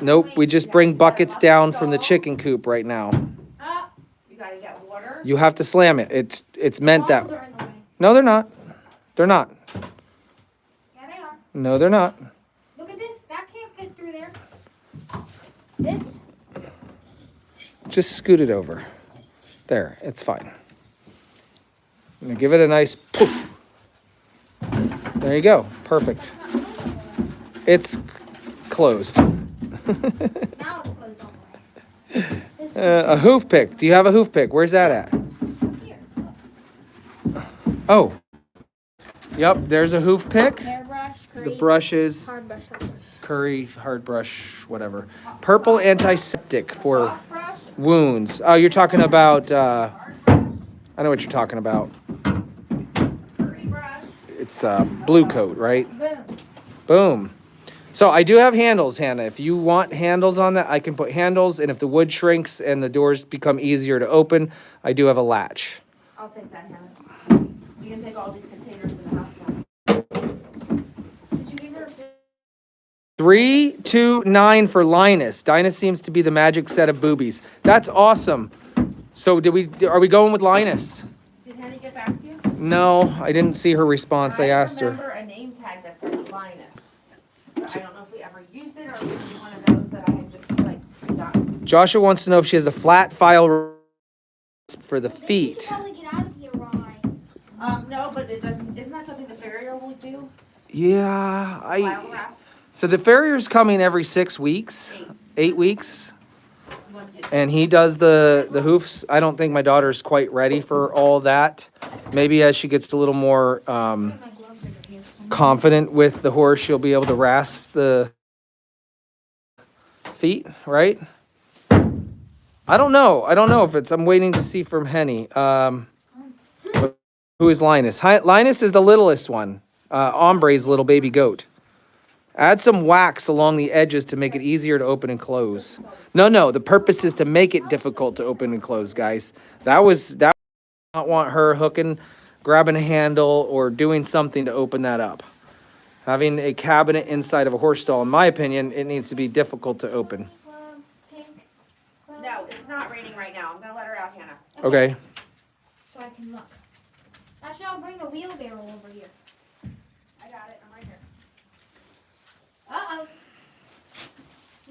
Nope. We just bring buckets down from the chicken coop right now. Ah, you gotta get water. You have to slam it. It's meant that. Bottles are in the way. No, they're not. They're not. Yeah, they are. No, they're not. Look at this. That can't fit through there. This. Just scoot it over. There, it's fine. I'm gonna give it a nice poof. There you go. Perfect. It's closed. Now it's closed all the way. This A hoof pick. Do you have a hoof pick? Where's that at? here. Oh. Yep, there's a hoof pick. Hairbrush, The curry, brushes, hard brush, hard brush. curry, hard brush, whatever. Purple antiseptic for Soft brush, wounds. Oh, you're talking about, I know what you're talking about. curry brush. It's blue coat, right? Boom. Boom. So I do have handles, Hannah. If you want handles on that, I can put handles. And if the wood shrinks and the doors become easier to open, I do have a latch. I'll take that, Hannah. You can take all these containers in the house now. Did you give her 329 for Linus. Dinah seems to be the magic set of boobies. That's awesome. So are we going with Linus? Did Henny get back to you? No, I didn't see her response. I asked I her. remember a name tag that said Linus. I don't know if we ever used it or if it was one of those that I had just like gotten. Joshua wants to know if she has a flat file for the You should feet. probably get out of here, Rye. No, but it doesn't. Isn't that something the farrier will do? Yeah, File rasp? So the farrier's coming every 6 weeks, 8 weeks, You want to do- and he does the hoofs. I don't think my daughter's quite ready for all that. Maybe as she gets a little more My gloves are here. confident with the horse, she'll be able to rasp the feet, right? I don't know. I don't know if it's. I'm waiting to see from Henny. Who is Linus? Linus is the littlest one. Ombre's little baby goat. Add some wax along the edges to make it easier to open and close. No. The purpose is to make it difficult to open and close, guys. That I not want her hooking, grabbing a handle, or doing something to open that up. Having a cabinet inside of a horse stall, in my opinion, it needs to be difficult to open. Pink. No, it's not raining right now. I'm gonna let her out, Hannah. Okay. So I can look. Actually, I'll bring a wheelbarrow over here. I got it. I'm right here. Uh-oh.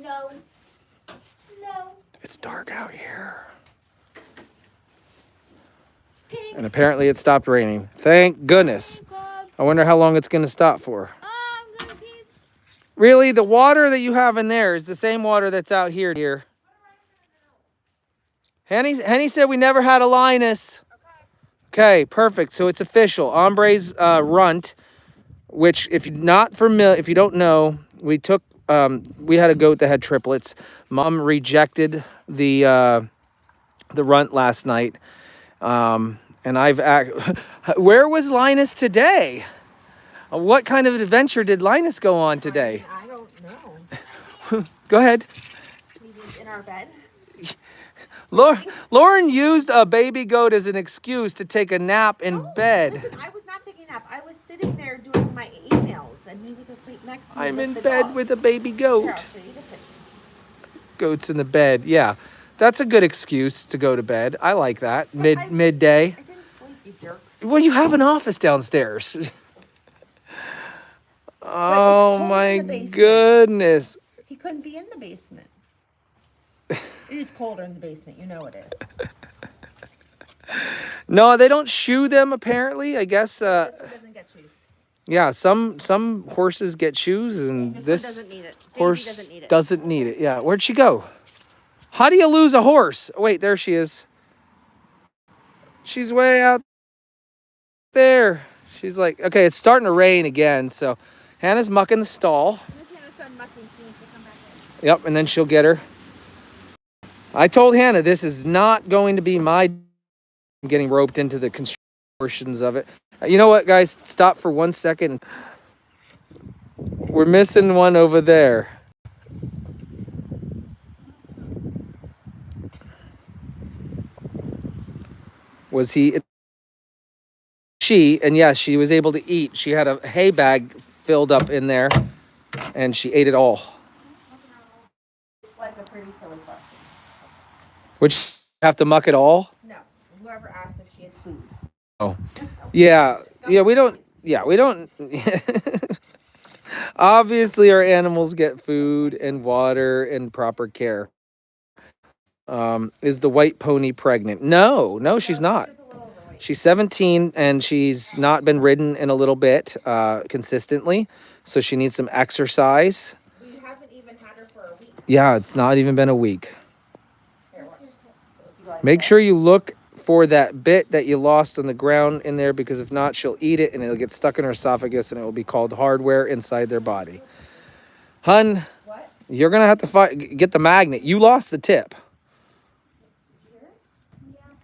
No. No. It's dark out here. Pink. And apparently it stopped raining. Thank goodness. I wonder how long it's going to stop for. Oh, I'm gonna pee. Really? The water that you have in there is the same water that's out here, dear. Henny said we never had a Linus. Okay, perfect. So it's official. Ombre's runt, which if you're not familiar, if you don't know, we had a goat that had triplets. Mom rejected the runt last night. And where was Linus today? What kind of adventure did Linus go on today? I don't know. Go ahead. Maybe in our bed. Lauren used a baby goat as an excuse to take a nap in bed. Listen, I was not taking a nap. I was sitting there doing my emails, and he was asleep next to me. I'm with in the bed dog. with a baby goat. Here, I'll show you the picture. Goats in the bed. Yeah, that's a good excuse to go to bed. I like that. Midday. I didn't sleep, you jerk. Well, you have an office downstairs. Oh cold my in the basement. goodness. He couldn't be in the basement. It is colder in the basement. You know it is. No, they don't shoe them apparently. I guess This one doesn't get shoes. yeah, some horses get shoes and This this one doesn't need it. Daisy horse doesn't need it. doesn't need it. Yeah, where'd she go? How do you lose a horse? Oh, wait, there she is. She's way out there. She's like, okay, it's starting to rain again, so Hannah's mucking the stall. Miss Hannah's done mucking. She needs to come back in. Yep, and then she'll get her. I told Hannah this is not going to be my getting roped into the construction portions of it. You know what, guys? Stop for 1 second. We're missing one over there. Was he? And yes, she was able to eat. She had a hay bag filled up in there, and she ate it all. It's like a pretty silly question. Would she have to muck it all? No. Whoever asked if she had food. Oh, yeah. We don't. Yeah, we don't. Obviously, our animals get food and water and proper care. Is the white pony pregnant? No, no, she's not. She's 17 and she's not been ridden in a little bit consistently. So she needs some exercise. We haven't even had her for a week. Yeah, it's not even been a week. Here, watch. Make sure you look for that bit that you lost on the ground in there, because if not, she'll eat it and it'll get stuck in her esophagus and it will be called hardware inside their body. Hun, What? you're going to have to get the magnet. You lost the tip.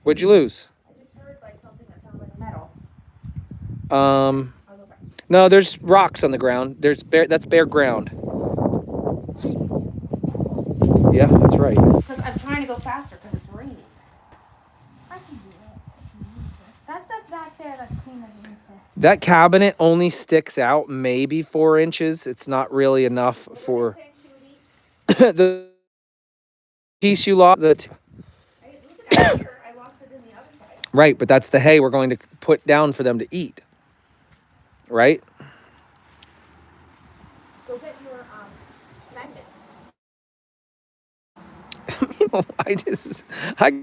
What'd you lose? I just heard like something that sounded like metal. Um, I'll go back. no, there's rocks on the ground. That's bare ground. Yeah, that's right. Because I'm trying to go faster because it's raining. I can do it. That stuff back there, that's clean as you say. That cabinet only sticks out maybe 4 inches. It's not really enough for the piece you lost. I didn't lose it out here. I lost it in the other side. Right, but that's the hay we're going to put down for them to eat. Right? Go get your magnet. I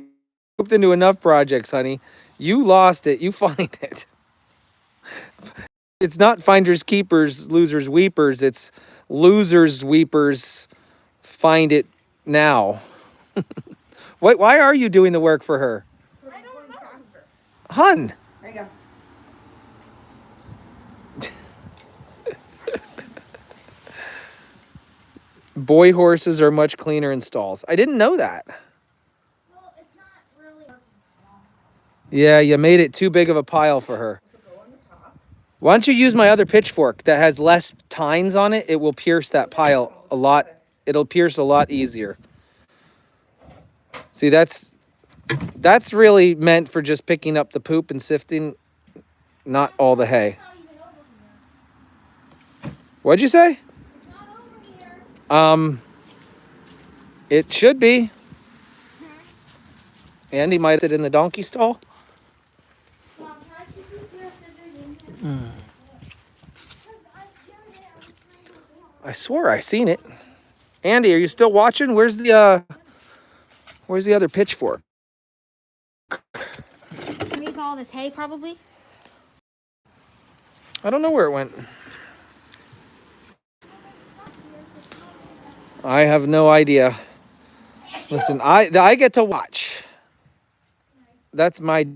hooked into enough projects, honey. You lost it, you find it. It's not finders keepers, losers weepers. It's losers weepers find it now. Why are you doing the work for her? I don't know. Faster. Hun. There you go. Boy horses are much cleaner in stalls. I didn't know that. Well, it's not really. Yeah, you made it too big of a pile for her. Why don't you use my other pitchfork that has less tines on it? It will pierce that pile a lot. It'll pierce a lot easier. See, that's really meant for just picking up the poop and sifting, not all the hay. It's not even over here. What'd you say? It's not over here. It should be. Andy might have it in the donkey stall. Mom, can I keep these pair of scissors in here? I swore I seen it. Andy, are you still watching? Where's the other pitchfork? Make all this hay, probably. I don't know where it went. I have no idea. Listen, I get to watch. That's my.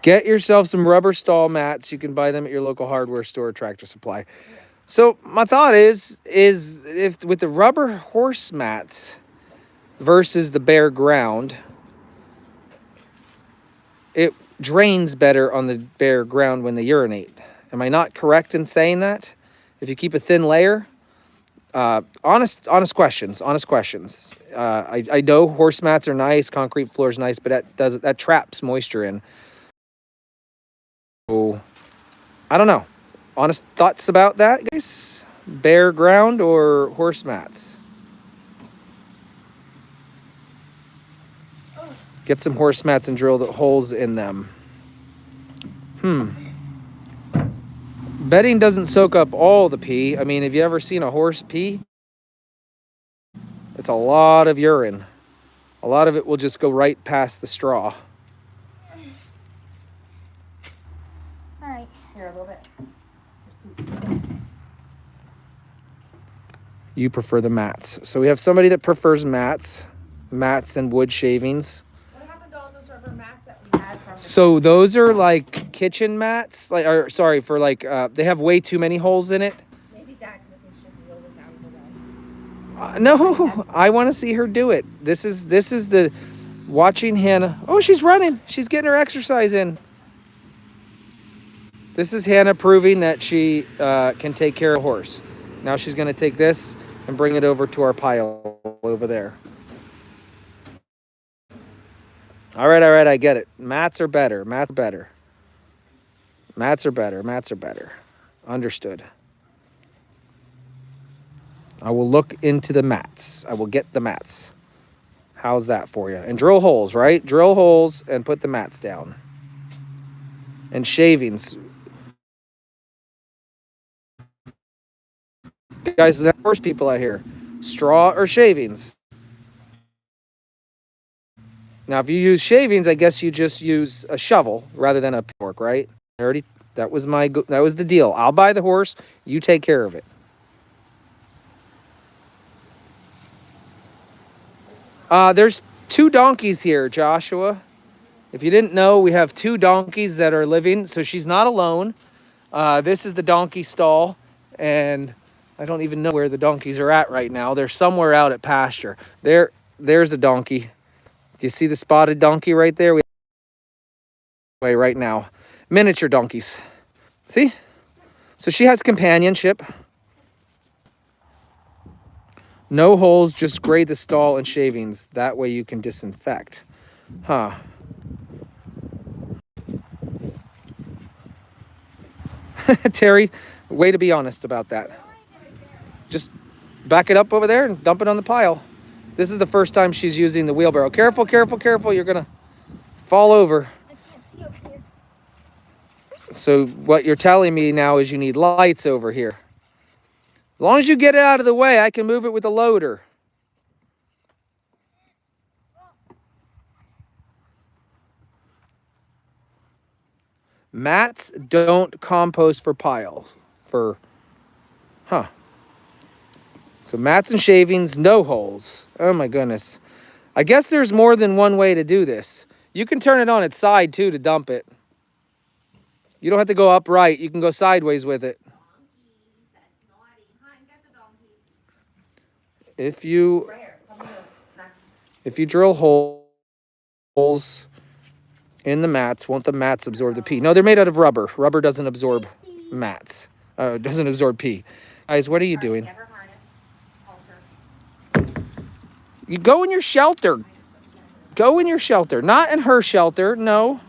Get yourself some rubber stall mats. You can buy them at your local hardware store or Tractor Supply. So my thought is if with the rubber horse mats versus the bare ground, it drains better on the bare ground when they urinate. Am I not correct in saying that? If you keep a thin layer, honest questions. I know horse mats are nice, concrete floor is nice, but that traps moisture in. So I don't know. Honest thoughts about that, guys? Bare ground or horse mats? Get some horse mats and drill the holes in them. Bedding doesn't soak up all the pee. I mean, have you ever seen a horse pee? It's a lot of urine. A lot of it will just go right past the straw. All right. Here, a little bit. You prefer the mats. So we have somebody that prefers mats and wood shavings. What happened to all those rubber mats that we had from? So those are like kitchen mats, they have way too many holes in it. Maybe Dad can just wheel this out of the way. No, I want to see her do it. This is the watching Hannah. Oh, she's running. She's getting her exercise in. This is Hannah proving that she can take care of a horse. Now she's going to take this and bring it over to our pile over there. All right, I get it. Mats are better. Understood. I will look into the mats. I will get the mats. How's that for you? And drill holes, right? Drill holes and put the mats down. and shavings. Guys, the horse people out here, straw or shavings? Now, if you use shavings, I guess you just use a shovel rather than a pitchfork, right? That was the deal. I'll buy the horse, you take care of it. There's 2 donkeys here, Joshua. If you didn't know, we have 2 donkeys that are living, so she's not alone. This is the donkey stall, and I don't even know where the donkeys are at right now. They're somewhere out at pasture. There's a donkey. Do you see the spotted donkey right there? We have right now. Miniature donkeys. See? So she has companionship. No holes, just grade the stall and shavings. That way you can disinfect. Huh. Terry, way to be honest about that. Just back it up over there and dump it on the pile. This is the first time she's using the wheelbarrow. Careful, careful, careful. You're going to fall over. I can't see up here. So what you're telling me now is you need lights over here. As long as you get it out of the way, I can move it with a loader. Mats don't compost for piles. So mats and shavings, no holes. Oh my goodness. I guess there's more than one way to do this. You can turn it on its side too to dump it. You don't have to go upright. You can go sideways with it. If you drill holes in the mats, won't the mats absorb the pee? No, they're made out of rubber. Rubber doesn't absorb mats. Doesn't absorb pee. Guys, what are you doing? You go in your shelter. Go in your shelter. Not in her shelter. No.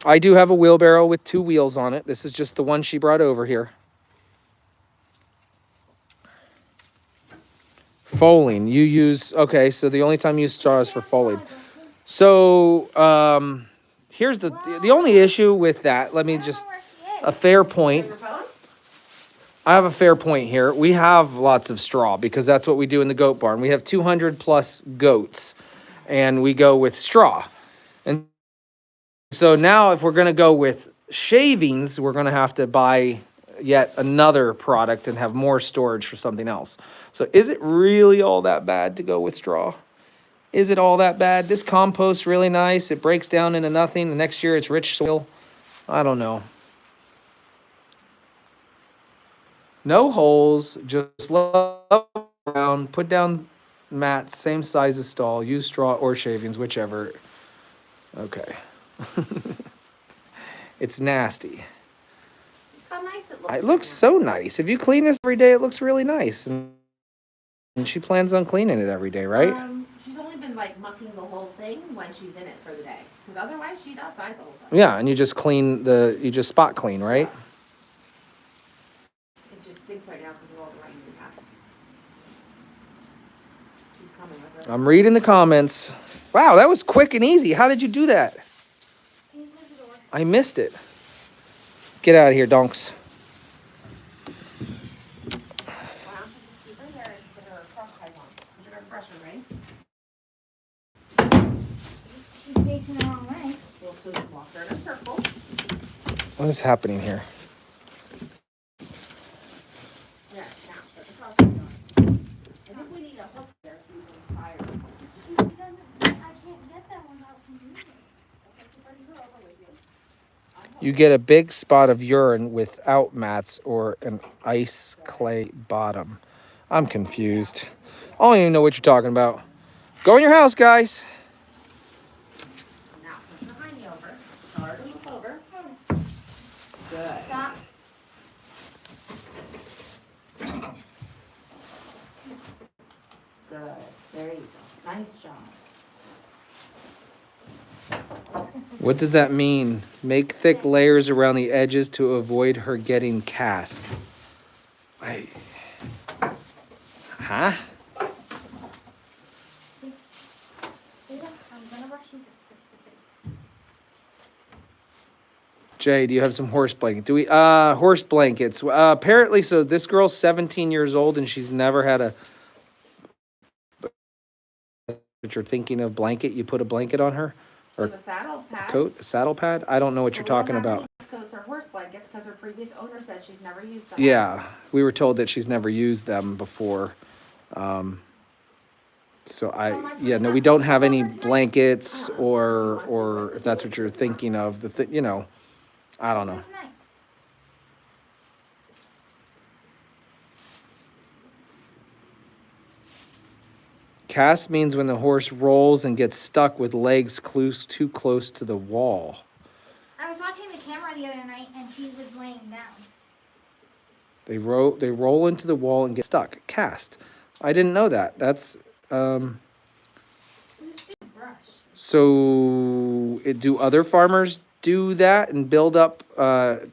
I do have a wheelbarrow with 2 wheels on it. This is just the one she brought over here. Foaling. You use... Okay, so the only time you use straw is for foaling. So, here's the only issue with that. Let me just... A fair point. I have a fair point here. We have lots of straw because that's what we do in the goat barn. We have 200 plus goats, and we go with straw. And so now if we're going to go with shavings, we're going to have to buy yet another product and have more storage for something else. So is it really all that bad to go with straw? Is it all that bad? This compost's really nice. It breaks down into nothing. The next year it's rich soil. I don't know. No holes, just level around, put down mats, same size as stall, use straw or shavings, whichever. Okay. It's nasty. How nice it looks. It looks so nice. If you clean this every day, it looks really nice. And she plans on cleaning it every day, right? She's only been like mucking the whole thing when she's in it for the day. Because otherwise she's outside the whole time. Yeah, and you just spot clean, right? It just stinks right now because of all the rain we have. She's coming with her. I'm reading the comments. Wow, that was quick and easy. How did you do that? I missed it. Get out of here, donks. Why don't you just keep her there and put her cross ties on? Put her brush her, right? She's facing the wrong way. We'll so walk her in a circle. What is happening here? Yeah, now put the cross ties on. I think we need a hook there so we can tie her. I can't get that one out from here. You get a big spot of urine without mats or an ice clay bottom. I'm confused. I don't even know what you're talking about. Go in your house, guys. Now push her hiney over. Tell her to move over. Good. Stop. Good. There you go. Nice job. What does that mean? Make thick layers around the edges to avoid her getting cast. Huh? Jay, do you have some horse blankets? Do we horse blankets? Apparently, so this girl's 17 years old and she's never had a what you're thinking of blanket. You put a blanket on her or a saddle pad. coat, a saddle pad. I don't know what you're talking about. Coats or horse blankets because her previous owner said she's never used them. Yeah, we were told that she's never used them before. So no, we don't have any blankets or if that's what you're thinking of, you know, I don't know. Cast means when the horse rolls and gets stuck with legs too close to the wall. I was watching the camera the other night and she was laying down. They roll into the wall and get stuck. Cast. I didn't know that. That's so do other farmers do that and build up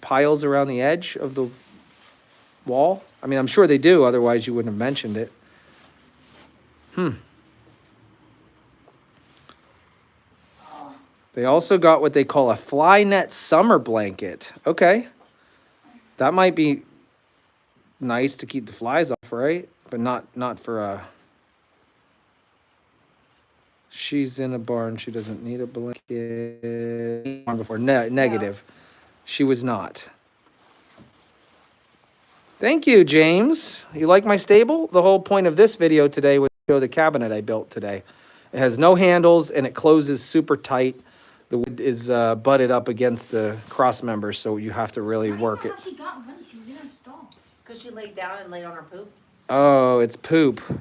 piles around the edge of the wall? I mean, I'm sure they do, otherwise you wouldn't have mentioned it. They also got what they call a fly net summer blanket. Okay. That might be nice to keep the flies off, right? But not for a... She's in a barn. She doesn't need a blanket. Before. Negative. No. She was not. Thank you, James. You like my stable? The whole point of this video today was to show the cabinet I built today. It has no handles and it closes super tight. The wood is butted up against the cross members, so you have to really work it. She got money. She was in her stall. Because she laid down and laid on her poop? Oh, it's poop. Yeah,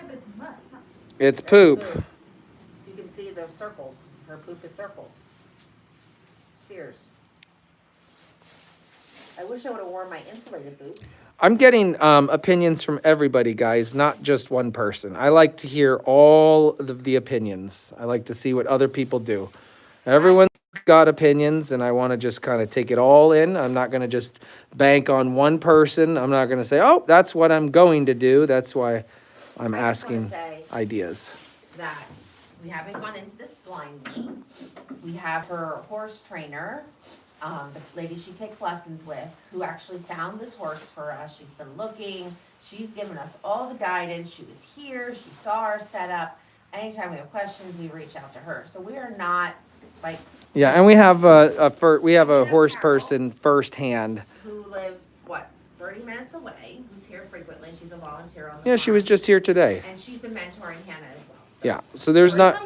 but it's mud. It's poop. You can see the circles. Her poop is circles. Spheres. I wish I would have worn my insulated boots. I'm getting opinions from everybody, guys, not just one person. I like to hear all of the opinions. I like to see what other people do. Everyone's got opinions, and I want to just kind of take it all in. I'm not going to just bank on one person. I'm not going to say, oh, that's what I'm going to do. That's why I'm asking ideas. That we haven't gone into this blindly. We have her horse trainer, the lady she takes lessons with, who actually found this horse for us. She's been looking. She's given us all the guidance. She was here. She saw our setup. Anytime we have questions, we reach out to her. So we are not like... Yeah, and we have a horse person firsthand. Who lives, 30 minutes away, who's here frequently. She's a volunteer on the farm. She was just here today. And she's been mentoring Hannah as well. So. Yeah, so there's not...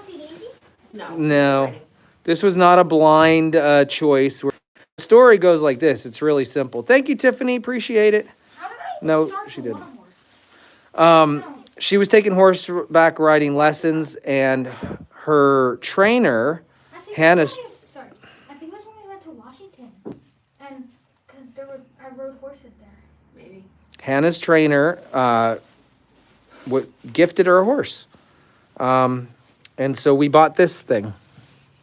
No. This was not a blind choice. The story goes like this. It's really simple. Thank you, Tiffany. Appreciate it. No, she didn't. She was taking horseback riding lessons, and her trainer, Hannah's... Sorry. I think it was when we went to Washington. And because I rode horses there. Maybe. Hannah's trainer gifted her a horse. And so we bought this thing.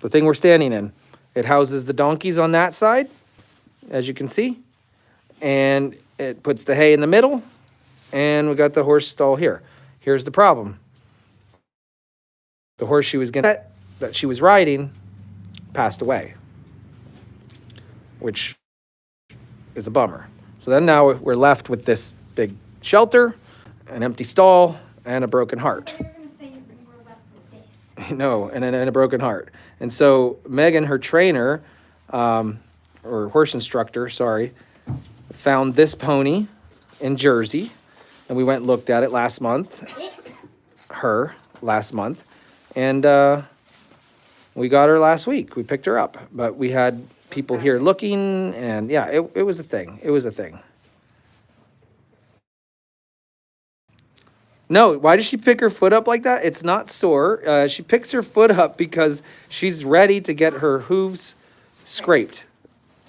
The thing we're standing in. It houses the donkeys on that side, as you can see. And it puts the hay in the middle. And we got the horse stall here. Here's the problem. The horse she was that she was riding passed away, which is a bummer. So then now we're left with this big shelter, an empty stall, and a broken heart. No, and a broken heart. And so Megan, her trainer, or horse instructor, found this pony in Jersey, and we went and looked at it last month. Last month, and we got her last week. We picked her up, but we had people here looking, and yeah, it was a thing. It was a thing. No, why does she pick her foot up like that? It's not sore. She picks her foot up because she's ready to get her hooves scraped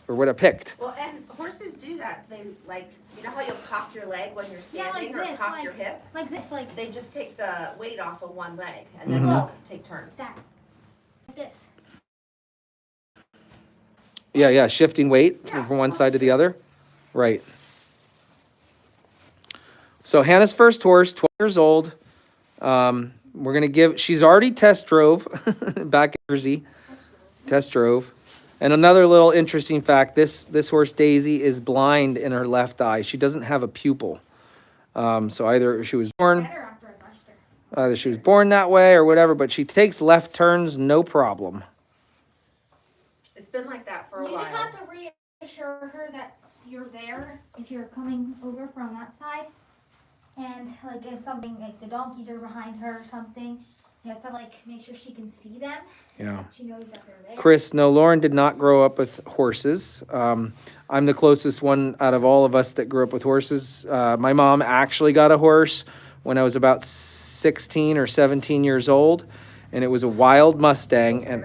or picked. Well, and horses do that. They you know how you'll cock your leg when you're standing, or cock your hip? Like this, they just take the weight off of one leg and then they'll take turns. That. Like this. Yeah, shifting weight from one side to the other. Right. So Hannah's first horse, 12 years old. We're going to she's already test drove back in Jersey. Test drove. And another little interesting fact, this horse Daisy is blind in her left eye. She doesn't have a pupil. So either she was born Better after I brushed her. either she was born that way or whatever, but she takes left turns no problem. It's been like that for a You while. just have to reassure her that you're there if you're coming over from that side. And like if something like the donkeys are behind her or something, you have to like make sure she can see them. Yeah. She knows that they're there. Chris, no, Lauren did not grow up with horses. I'm the closest one out of all of us that grew up with horses. My mom actually got a horse when I was about 16 or 17 years old, and it was a wild Mustang, and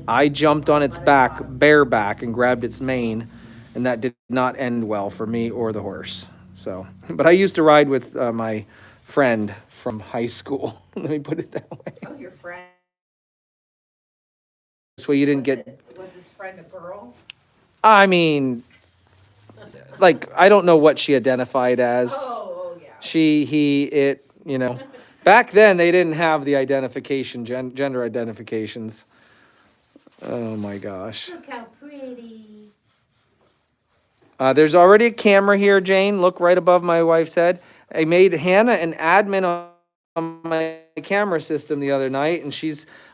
I jumped on its back, bareback, and grabbed its mane, and that did not end well for me or the horse. So, but I used to ride with my friend from high school. Let me put it that way. Oh, your friend. This way you didn't get... Was this friend a girl? I mean, like, I don't know what she identified as. Oh, yeah. She, he, it, you know. Back then, they didn't have the identification, gender identifications. Oh, my gosh. Look how pretty. There's already a camera here, Jane. Look right above my wife's head. I made Hannah an admin on my camera system the other night, and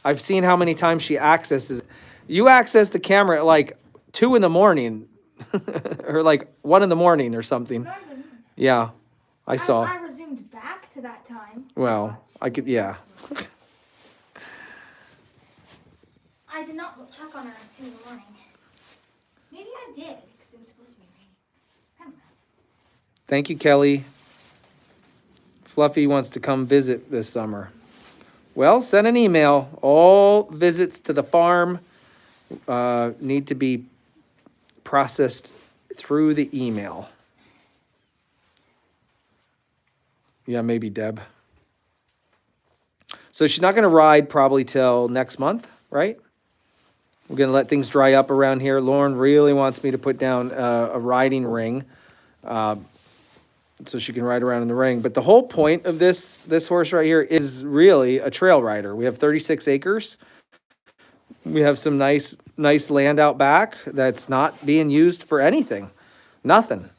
I've seen how many times she accesses it. You access the camera at like 2 in the morning or like 1 in the morning or something. Yeah, I saw. I resumed back to that time. Well, I could, yeah. I did not check on her at 2 in the morning. Maybe I did because it was supposed to be raining. I don't know. Thank you, Kelly. Fluffy wants to come visit this summer. Well, send an email. All visits to the farm need to be processed through the email. Yeah, maybe Deb. So she's not going to ride probably till next month, right? We're going to let things dry up around here. Lauren really wants me to put down a riding ring so she can ride around in the ring. But the whole point of this horse right here is really a trail rider. We have 36 acres. We have some nice land out back that's not being used for anything. Nothing.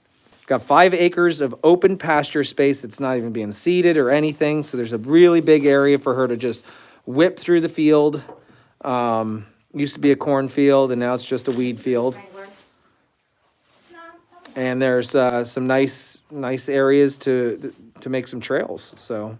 Got 5 acres of open pasture space that's not even being seeded or anything. So there's a really big area for her to just whip through the field. Used to be a cornfield, and now it's just a weed field. And there's some nice areas to make some trails. So.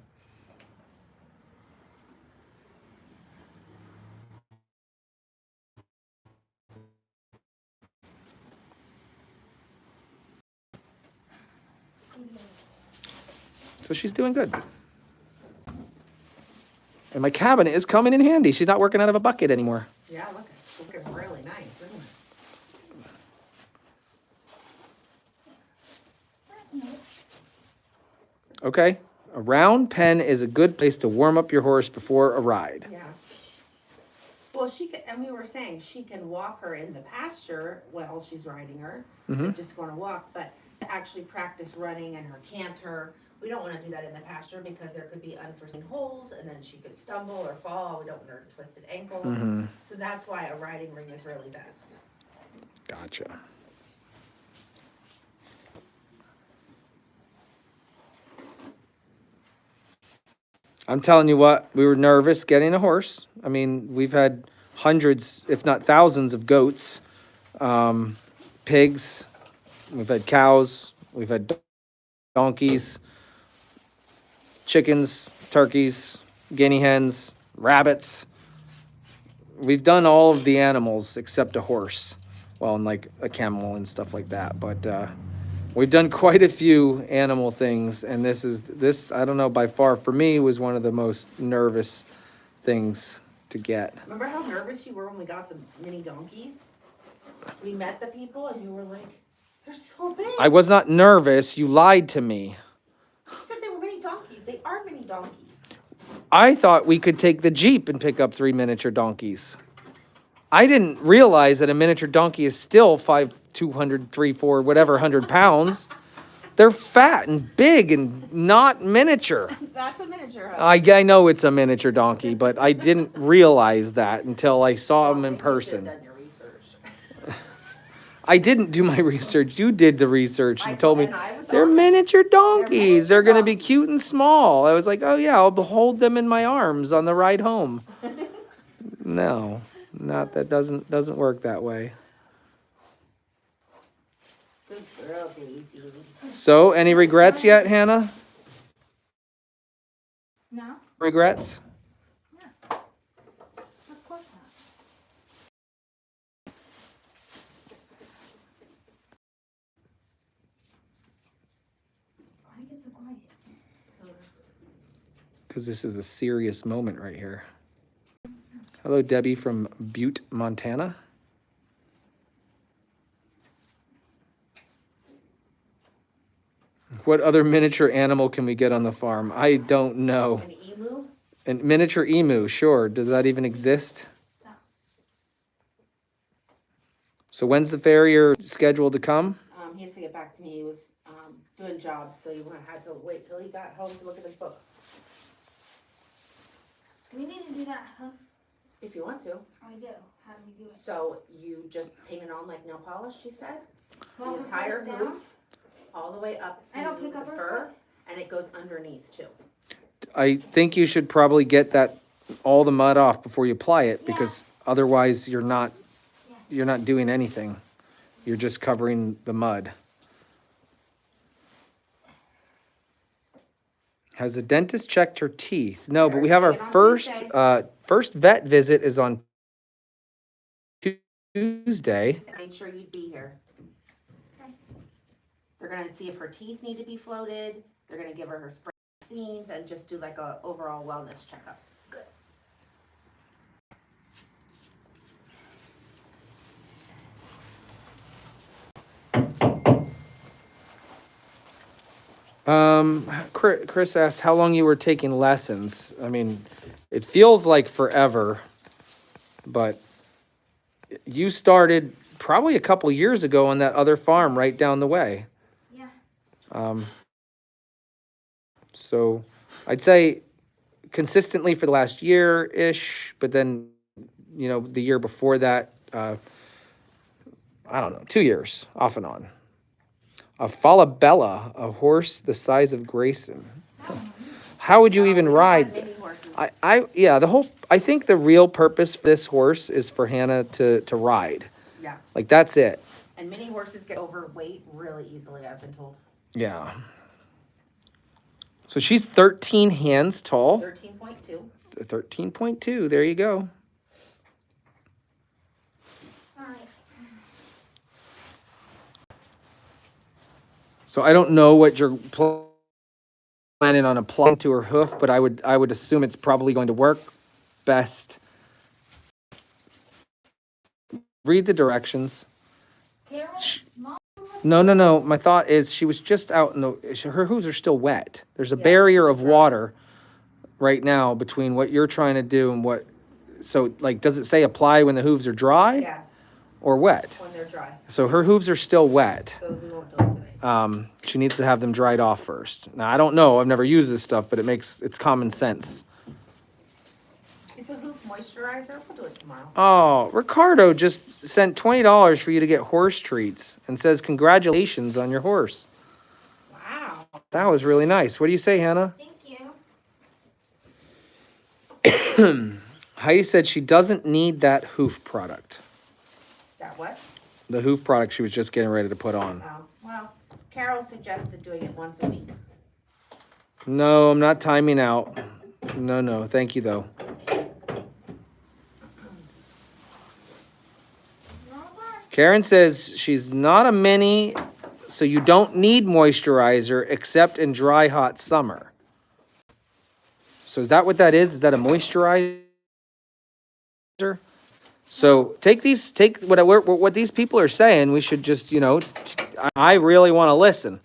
So she's doing good. And my cabinet is coming in handy. She's not working out of a bucket anymore. Yeah, look, it's looking really nice, isn't it? Okay. A round pen is a good place to warm up your horse before a ride. Yeah. Well, she can, and we were saying she can walk her in the pasture while she's riding her. Mm-hmm. Just going to walk, but to actually practice running and her canter. We don't want to do that in the pasture because there could be unforeseen holes and then she could stumble or fall. We don't want her to twisted ankle. Mm-hmm. So that's why a riding ring is really best. Gotcha. I'm telling you what, we were nervous getting a horse. I mean, we've had hundreds, if not thousands, of goats, pigs. We've had cows. We've had donkeys, chickens, turkeys, guinea hens, rabbits. We've done all of the animals except a horse. Well, and like a camel and stuff like that. But we've done quite a few animal things. And this, I don't know, by far for me was one of the most nervous things to get. Remember how nervous you were when we got the mini donkeys? We met the people and you were like, they're so big. I was not nervous. You lied to me. You said they were mini donkeys. They are mini donkeys. I thought we could take the Jeep and pick up 3 miniature donkeys. I didn't realize that a miniature donkey is still 200, 3, 4, whatever, 100 pounds. They're fat and big and not miniature. That's a miniature. I know it's a miniature donkey, but I didn't realize that until I saw them in person. You should have done your research. I didn't do my research. You did the research and told me and I was they're on it. miniature donkeys. They're miniature going to be donkeys. cute and small. I was like, oh yeah, I'll hold them in my arms on the ride home. No, that doesn't work that way. Good girl, Daisy. So, any regrets yet, Hannah? No? Regrets? Of course not. Why get so quiet? Because this is a serious moment right here. Hello, Debbie from Butte, Montana. What other miniature animal can we get on the farm? I don't know. An emu? A miniature emu, sure. Does that even exist? No. So when's the farrier scheduled to come? He has to get back to me. He was doing jobs, so you had to wait till he got home to look at his book. Do we need to do that, huh? If you want to. I do. How do we do it? So you just paint it on like nail polish, she said. Well, The entire press down. hoof, all the way up to I don't pick the up her fur, and it goes underneath too. I think you should probably get all the mud off before you apply it, Yeah. because otherwise you're not Yes. doing anything. You're just covering the mud. Has the dentist checked her teeth? No, but we have our See it on first Tuesday. first vet visit is on Tuesday. Make sure you'd be here. Okay. They're gonna see if her teeth need to be floated. They're gonna give her spray vaccines and just do like a overall wellness checkup. Good. Chris asked how long you were taking lessons. I mean, it feels like forever, but you started probably a couple years ago on that other farm right down the way. Yeah. So I'd say consistently for the last year-ish, but then, the year before that, I don't know, 2 years off and on. A Falabella, a horse the size of Grayson. How would you even ride? Mini horses. I think the real purpose for this horse is for Hannah to ride. Yeah. Like, that's it. And mini horses get overweight really easily, I've been told. Yeah. So she's 13 hands tall. 13.2. 13.2, there you go. All right. So I don't know what you're planning on applying to her hoof, but I would assume it's probably going to work best. Read the directions. Carol, Mom. No. My thought is she was just out her hooves are still wet. There's a barrier of water right now between what you're trying to do and so like, does it say apply when the hooves are dry Yes, or wet? when they're dry. So her hooves are still wet. So we won't do it today. She needs to have them dried off first. Now, I don't know. I've never used this stuff, but it's common sense. It's a hoof moisturizer. We'll do it tomorrow. Oh, Ricardo just sent $20 for you to get horse treats and says congratulations on your horse. Wow. That was really nice. What do you say, Hannah? Thank you. Heidi said she doesn't need that hoof product. That what? The hoof product she was just getting ready to put on. Oh, well, Carol suggested doing it once a week. No, I'm not timing out. No. Thank you, though. Karen says she's not a mini, so you don't need moisturizer except in dry, hot summer. So is that what that is? Is that a moisturizer? So take what these people are saying. We should just, I really want to listen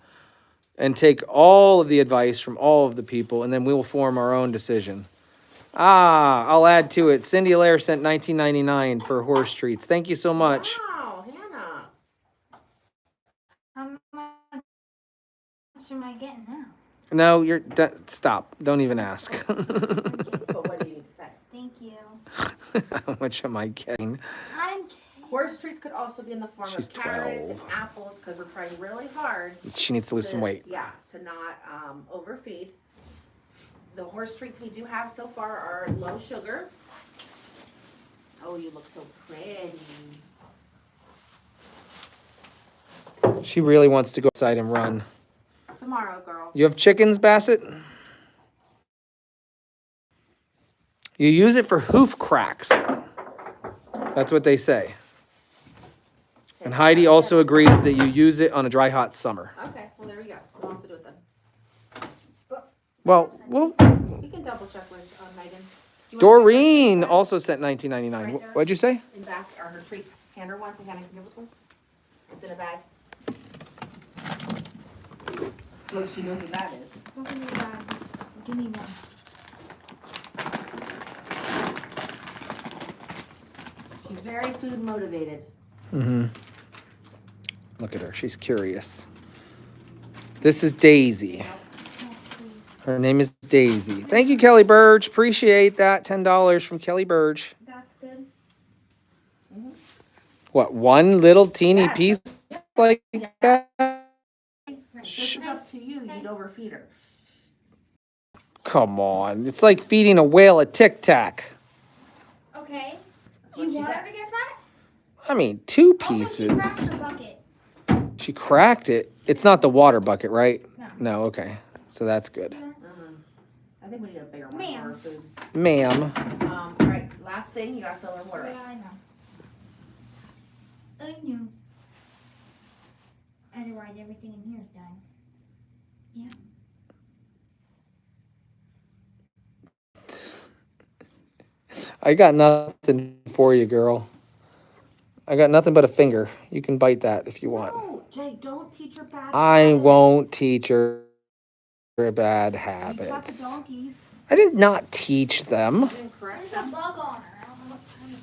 and take all of the advice from all of the people, and then we will form our own decision. I'll add to it. Cindy Allaire sent $19.99 for horse treats. Thank you so much. Wow, Hannah. How much am I getting now? No, stop. Don't even ask. But what do you need to say? Thank you. How much am I getting? I'm kidding. Horse treats could also be in the form She's of carrots 12. and apples because we're trying really hard. She needs to lose some weight. Yeah, to not overfeed. The horse treats we do have so far are low sugar. Oh, you look so pretty. She really wants to go outside and run. Tomorrow, girl. You have chickens, Bassett? You use it for hoof cracks. That's what they say. And Heidi also agrees that you use it on a dry, hot summer. Okay, well, there we go. We don't have to do it then. Well, You can double check with Megan. Do you want Doreen to give also sent $19.99. Right there. What'd you say? in back are her treats? Hand her one so Hannah can give it to her. It's in a bag. Look, she knows what that is. Give me that. Give me one. She's very food motivated. Mm-hmm. Look at her. She's curious. This is Daisy. Yes, please. Her name is Daisy. Thank you, Kelly Burge. Appreciate that. $10 from Kelly Burge. That's good. What, one little teeny Yes. piece like that? This is up to you. You'd overfeed her. Come on. It's like feeding a whale a Tic Tac. Okay. That's Do you what she want her gets. to get that? I mean, 2 Also, she pieces. cracked the bucket. She cracked it. It's not the water bucket, right? No. No, okay. So that's good. I think we need a bigger one Ma'am. for her food. Ma'am. All right, last thing, you gotta fill her water. Yeah, I know. I know. Otherwise, everything in here is done. I got nothing for you, girl. I got nothing but a finger. You can bite that if you want. No, Jake, don't teach her bad I habits. won't teach her bad You got the habits. donkeys. I did not teach them. You didn't correct There's a them. bug on her. I don't know what kind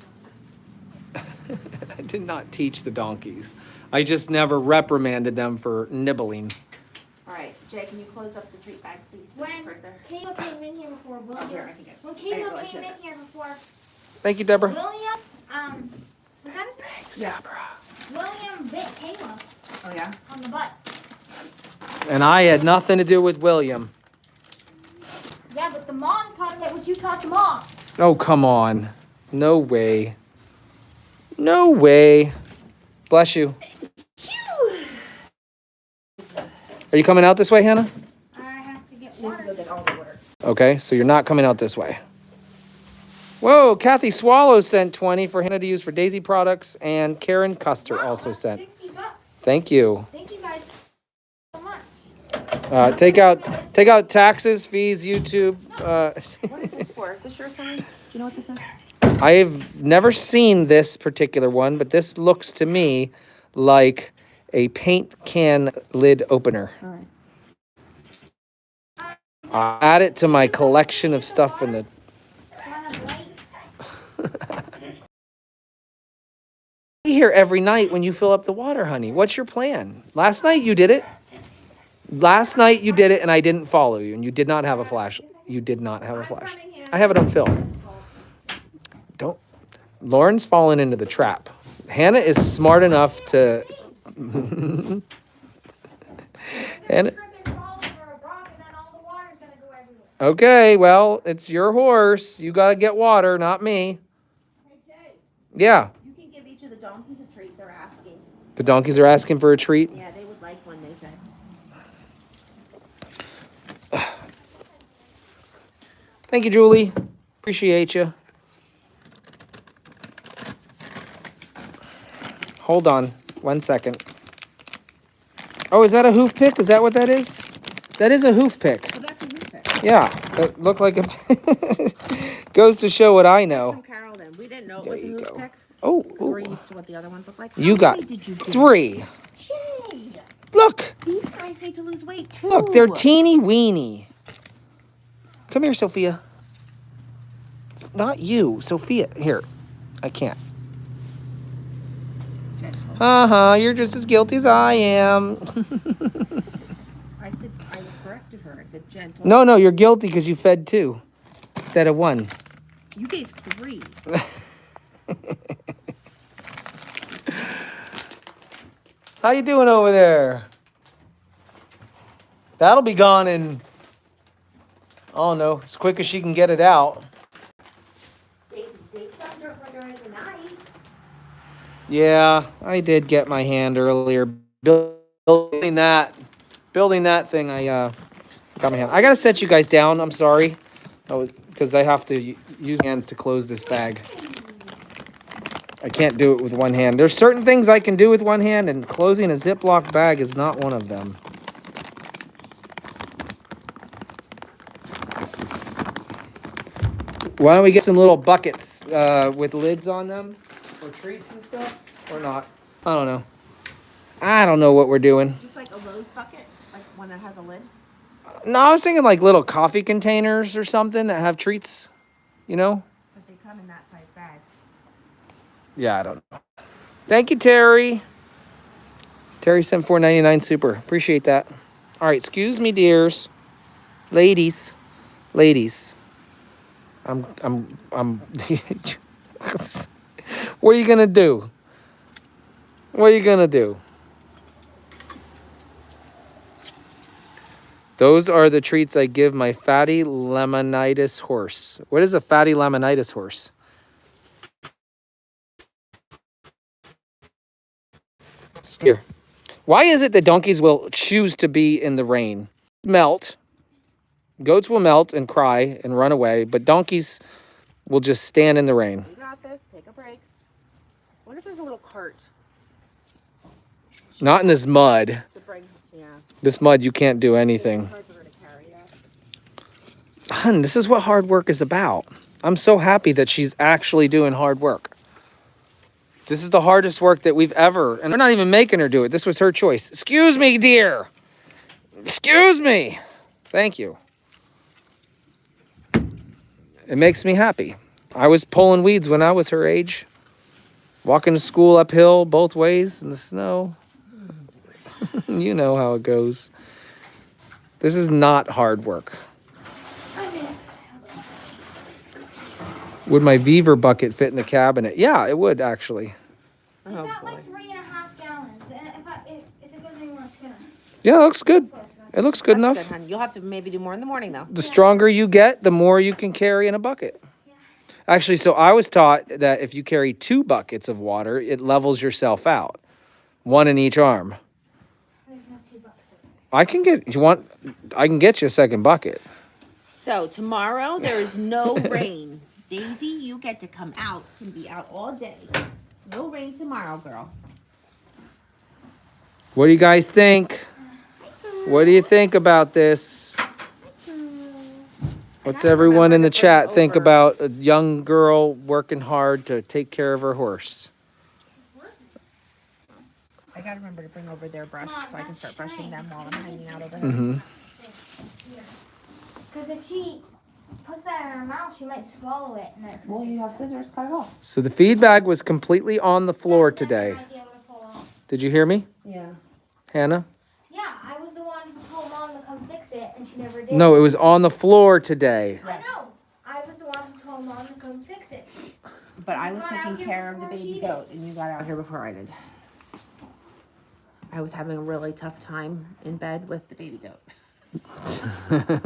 of bug. I did not teach the donkeys. I just never reprimanded them for nibbling. All right, Jake, can you close up the treat bag, please? When It's right there. Kayla came in here before, Oh, here, William. I can get it. When There you go, I Kayla came should. in here before, Thank you, Deborah. William, was that his name? Thanks, Deborah. William bit Kayla Oh, yeah? on the butt. And I had nothing to do with William. Yeah, but the mom taught him that what you taught the mom. Oh, come on. No way. No way. Bless you. Are you coming out this way, Hannah? I have to get She needs to go water. get all the water. Okay, so you're not coming out this way. Whoa, Kathy Swallow sent 20 for Hannah to use for Daisy products, and Karen Custer Wow, also that's sent. $60. Thank you. Thank you guys so much. Take out taxes, fees, YouTube. What is this for? Is this yours, Sonny? Do you know what this is? I've never seen this particular one, but this looks to me like a paint can lid opener. All right. I'll add it to my collection of stuff in the. Do you want a light? Be here every night when you fill up the water, honey. What's your plan? Last night you did it. Last night you did it, and I didn't follow you, and you did not have a flash. You did not have a flash. I have it on film. Don't. Lauren's fallen into the trap. Hannah is smart enough to. Hannah. Trip and fall over a rock and then all the water's gonna go everywhere. Okay, well, it's your horse. You gotta get water, not me. Hey, Jay, Yeah, you can give each of the donkeys a treat. They're asking. the donkeys are asking for a treat. Yeah, they would like one, they said. Thank you, Julie. Appreciate you. Hold on 1 second. Oh, is that a hoof pick? Is that what that is? That is a hoof pick. Oh, that's a new pick. Yeah, that looked like a. Goes to show what I From know. Carol, then. We didn't know it There was a you hoof go. pick. Oh, 'Cause we're ooh. used to what the other ones look like. You How got many did you do? 3. Jade, Look, these guys need to lose weight too. look, they're teeny weeny. Come here, Sophia. It's not you, Sophia. Here, I can't. Gentle. You're just as guilty as I am. I corrected her. I said gentle. No, you're guilty because you fed 2 instead of 1. You gave 3. How you doing over there? That'll be gone in, I don't know, as quick as she can get it out. Daisy, save some for during the night. Yeah, I did get my hand earlier. Building that thing, I got my hand. I gotta set you guys down. I'm sorry, because I have to use hands to close this bag. I can't do it with one hand. There's certain things I can do with one hand, and closing a Ziploc bag is not one of them. Why don't we get some little buckets with lids on them for treats and stuff, or not? I don't know. I don't know what we're doing. Just like a Lowe's bucket, like one that has a lid. No, I was thinking like little coffee containers or something that have treats, you know? But they come in that size bag. Yeah, I don't know. Thank you, Terry. Terry sent $4.99 super. Appreciate that. All right, excuse me, dears. Ladies. I'm What are you gonna do? Those are the treats I give my fatty laminitis horse. What is a fatty laminitis horse? Here. Why is it that donkeys will choose to be in the rain? Melt. Goats will melt and cry and run away, but donkeys will just stand in the rain. You got this. Take a break. What if there's a little cart? Not in this mud. To bring, yeah. This mud, you can't do anything. Hun, this is what hard work is about. I'm so happy that she's actually doing hard work. This is the hardest work that we've ever, and we're not even making her do it. This was her choice. Excuse me, dear. Excuse me. Thank you. It makes me happy. I was pulling weeds when I was her age. Walking to school uphill both ways in the snow. You know how it goes. This is not hard work. Would my Beaver bucket fit in the cabinet? Yeah, it would actually. It's at like 3.5 gallons. And if it goes anywhere, it's gonna. Yeah, it looks good. It looks good enough. Good, hon. You'll have to maybe do more in the morning, though. The stronger you get, the more you can carry in a bucket. Yeah. Actually, so I was taught that if you carry 2 buckets of water, it levels yourself out. 1 in each arm. There's no 2 buckets. I can get you a second bucket. So tomorrow there is no rain. Daisy, you get to come out and be out all day. No rain tomorrow, girl. What do you guys think? What do you think about this? What's everyone in the chat think about a young girl working hard to take care of her horse? I gotta remember to bring over their brush so I can start brushing them while I'm hanging out over here. Mm-hmm. Because if she puts that in her mouth, she might swallow it. And that's Well, you have scissors, cut it off. So the feed bag was completely on the floor today. Did you hear me, Yeah. Hannah? Yeah, I was the one who told Mom to come fix it, and she never did. No, it was on the floor today. I know. I was the one who told Mom to come fix it. But I was taking care of the baby goat, and you got out here before I did. I was having a really tough time in bed with the baby goat. I'm just gonna do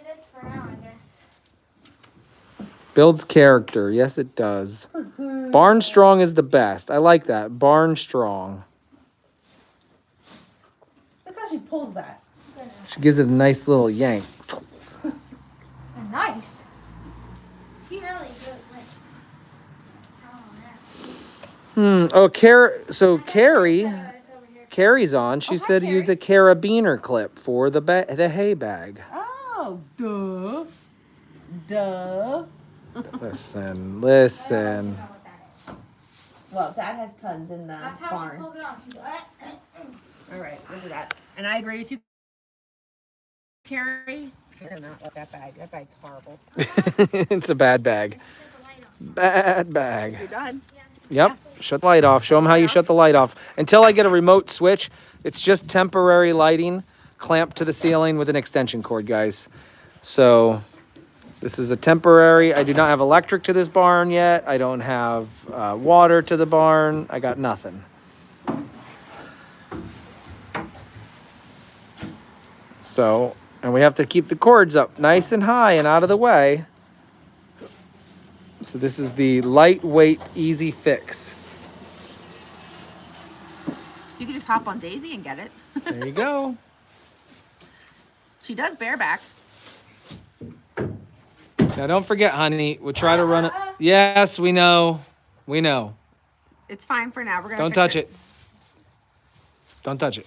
this for now, I guess. Builds character. Yes, it does. Barn strong is the best. I like that. Barn strong. Look how she pulls that. She gives it a nice little yank. Nice. She really good. Oh, Carrie's on. She said to use a carabiner clip for the hay bag. Oh, duh. Duh. Listen. Well, Dad has tons in the That's how barn. she pulled it off. She goes, All right, look at that. And I agree with you, Carrie. You're not like that bag. That bag's horrible. It's a bad bag. Bad bag. You're done. Yep. Shut the light off. Show them how you shut the light off. Until I get a remote switch, it's just temporary lighting clamped to the ceiling with an extension cord, guys. So This is a temporary. I do not have electric to this barn yet. I don't have water to the barn. I got nothing. So, and we have to keep the cords up nice and high and out of the way. So this is the lightweight, easy fix. You can just hop on Daisy and get it. There you go. She does bareback. Now don't forget, honey, we'll try to run it. Yes, we know. We know. It's fine for now. We're gonna Don't touch it. Don't touch it.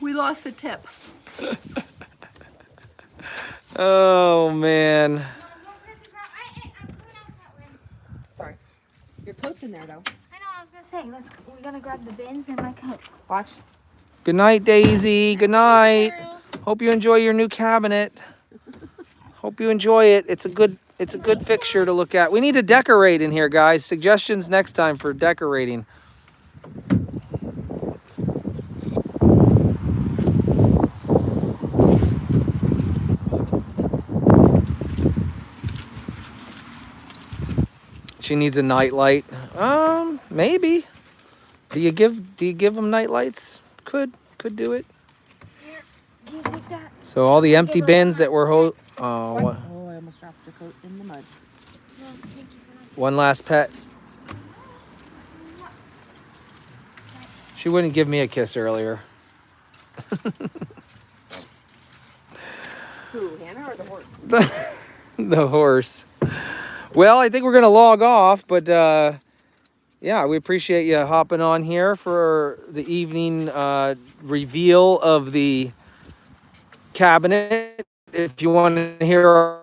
We lost the tip. Oh, man. Sorry. Your coat's in there though. I know, I was gonna say, we're gonna grab the bins and my coat. Watch. Good night, Daisy. Good night. Hope you enjoy your new cabinet. Hope you enjoy it. It's a good fixture to look at. We need to decorate in here, guys. Suggestions next time for decorating. She needs a night light. Maybe. Do you give them night lights? Could do it. Here, can you take that? So all the empty bins that were Oh, I almost dropped your coat in the mud. No, thank you for that. one last pet. She wouldn't give me a kiss earlier. Who, Hannah or the horse? The horse. Well, I think we're gonna log off, but yeah, we appreciate you hopping on here for the evening reveal of the cabinet. If you want to hear our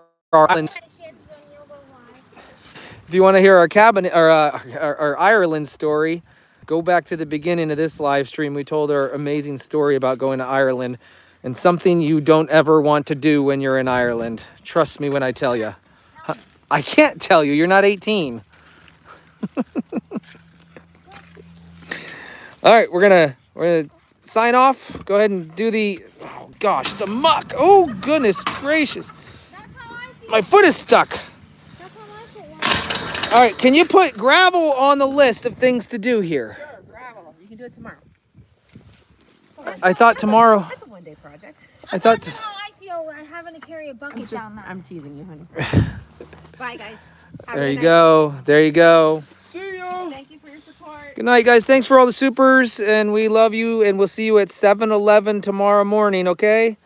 if you want to hear our cabinet or our Ireland story, go back to the beginning of this live stream. We told our amazing story about going to Ireland and something you don't ever want to do when you're in Ireland. Trust me when I tell you. I can't tell you. You're not 18. All right, we're gonna sign off. Go ahead and do the. Oh gosh, the muck. Oh goodness gracious. That's how I feel. My foot is stuck. That's how I feel. All right, can you put gravel on the list of things to do here? Sure, gravel. You can do it tomorrow. I thought tomorrow. That's a one-day project. I thought. That's how I feel having to carry a bucket down that. I'm teasing you, honey. Bye, guys. Have a There good you night. go. There you go. See you. Thank you for your support. Good night, guys. Thanks for all the supers, and we love you. And we'll see you at 7-Eleven tomorrow morning. Okay.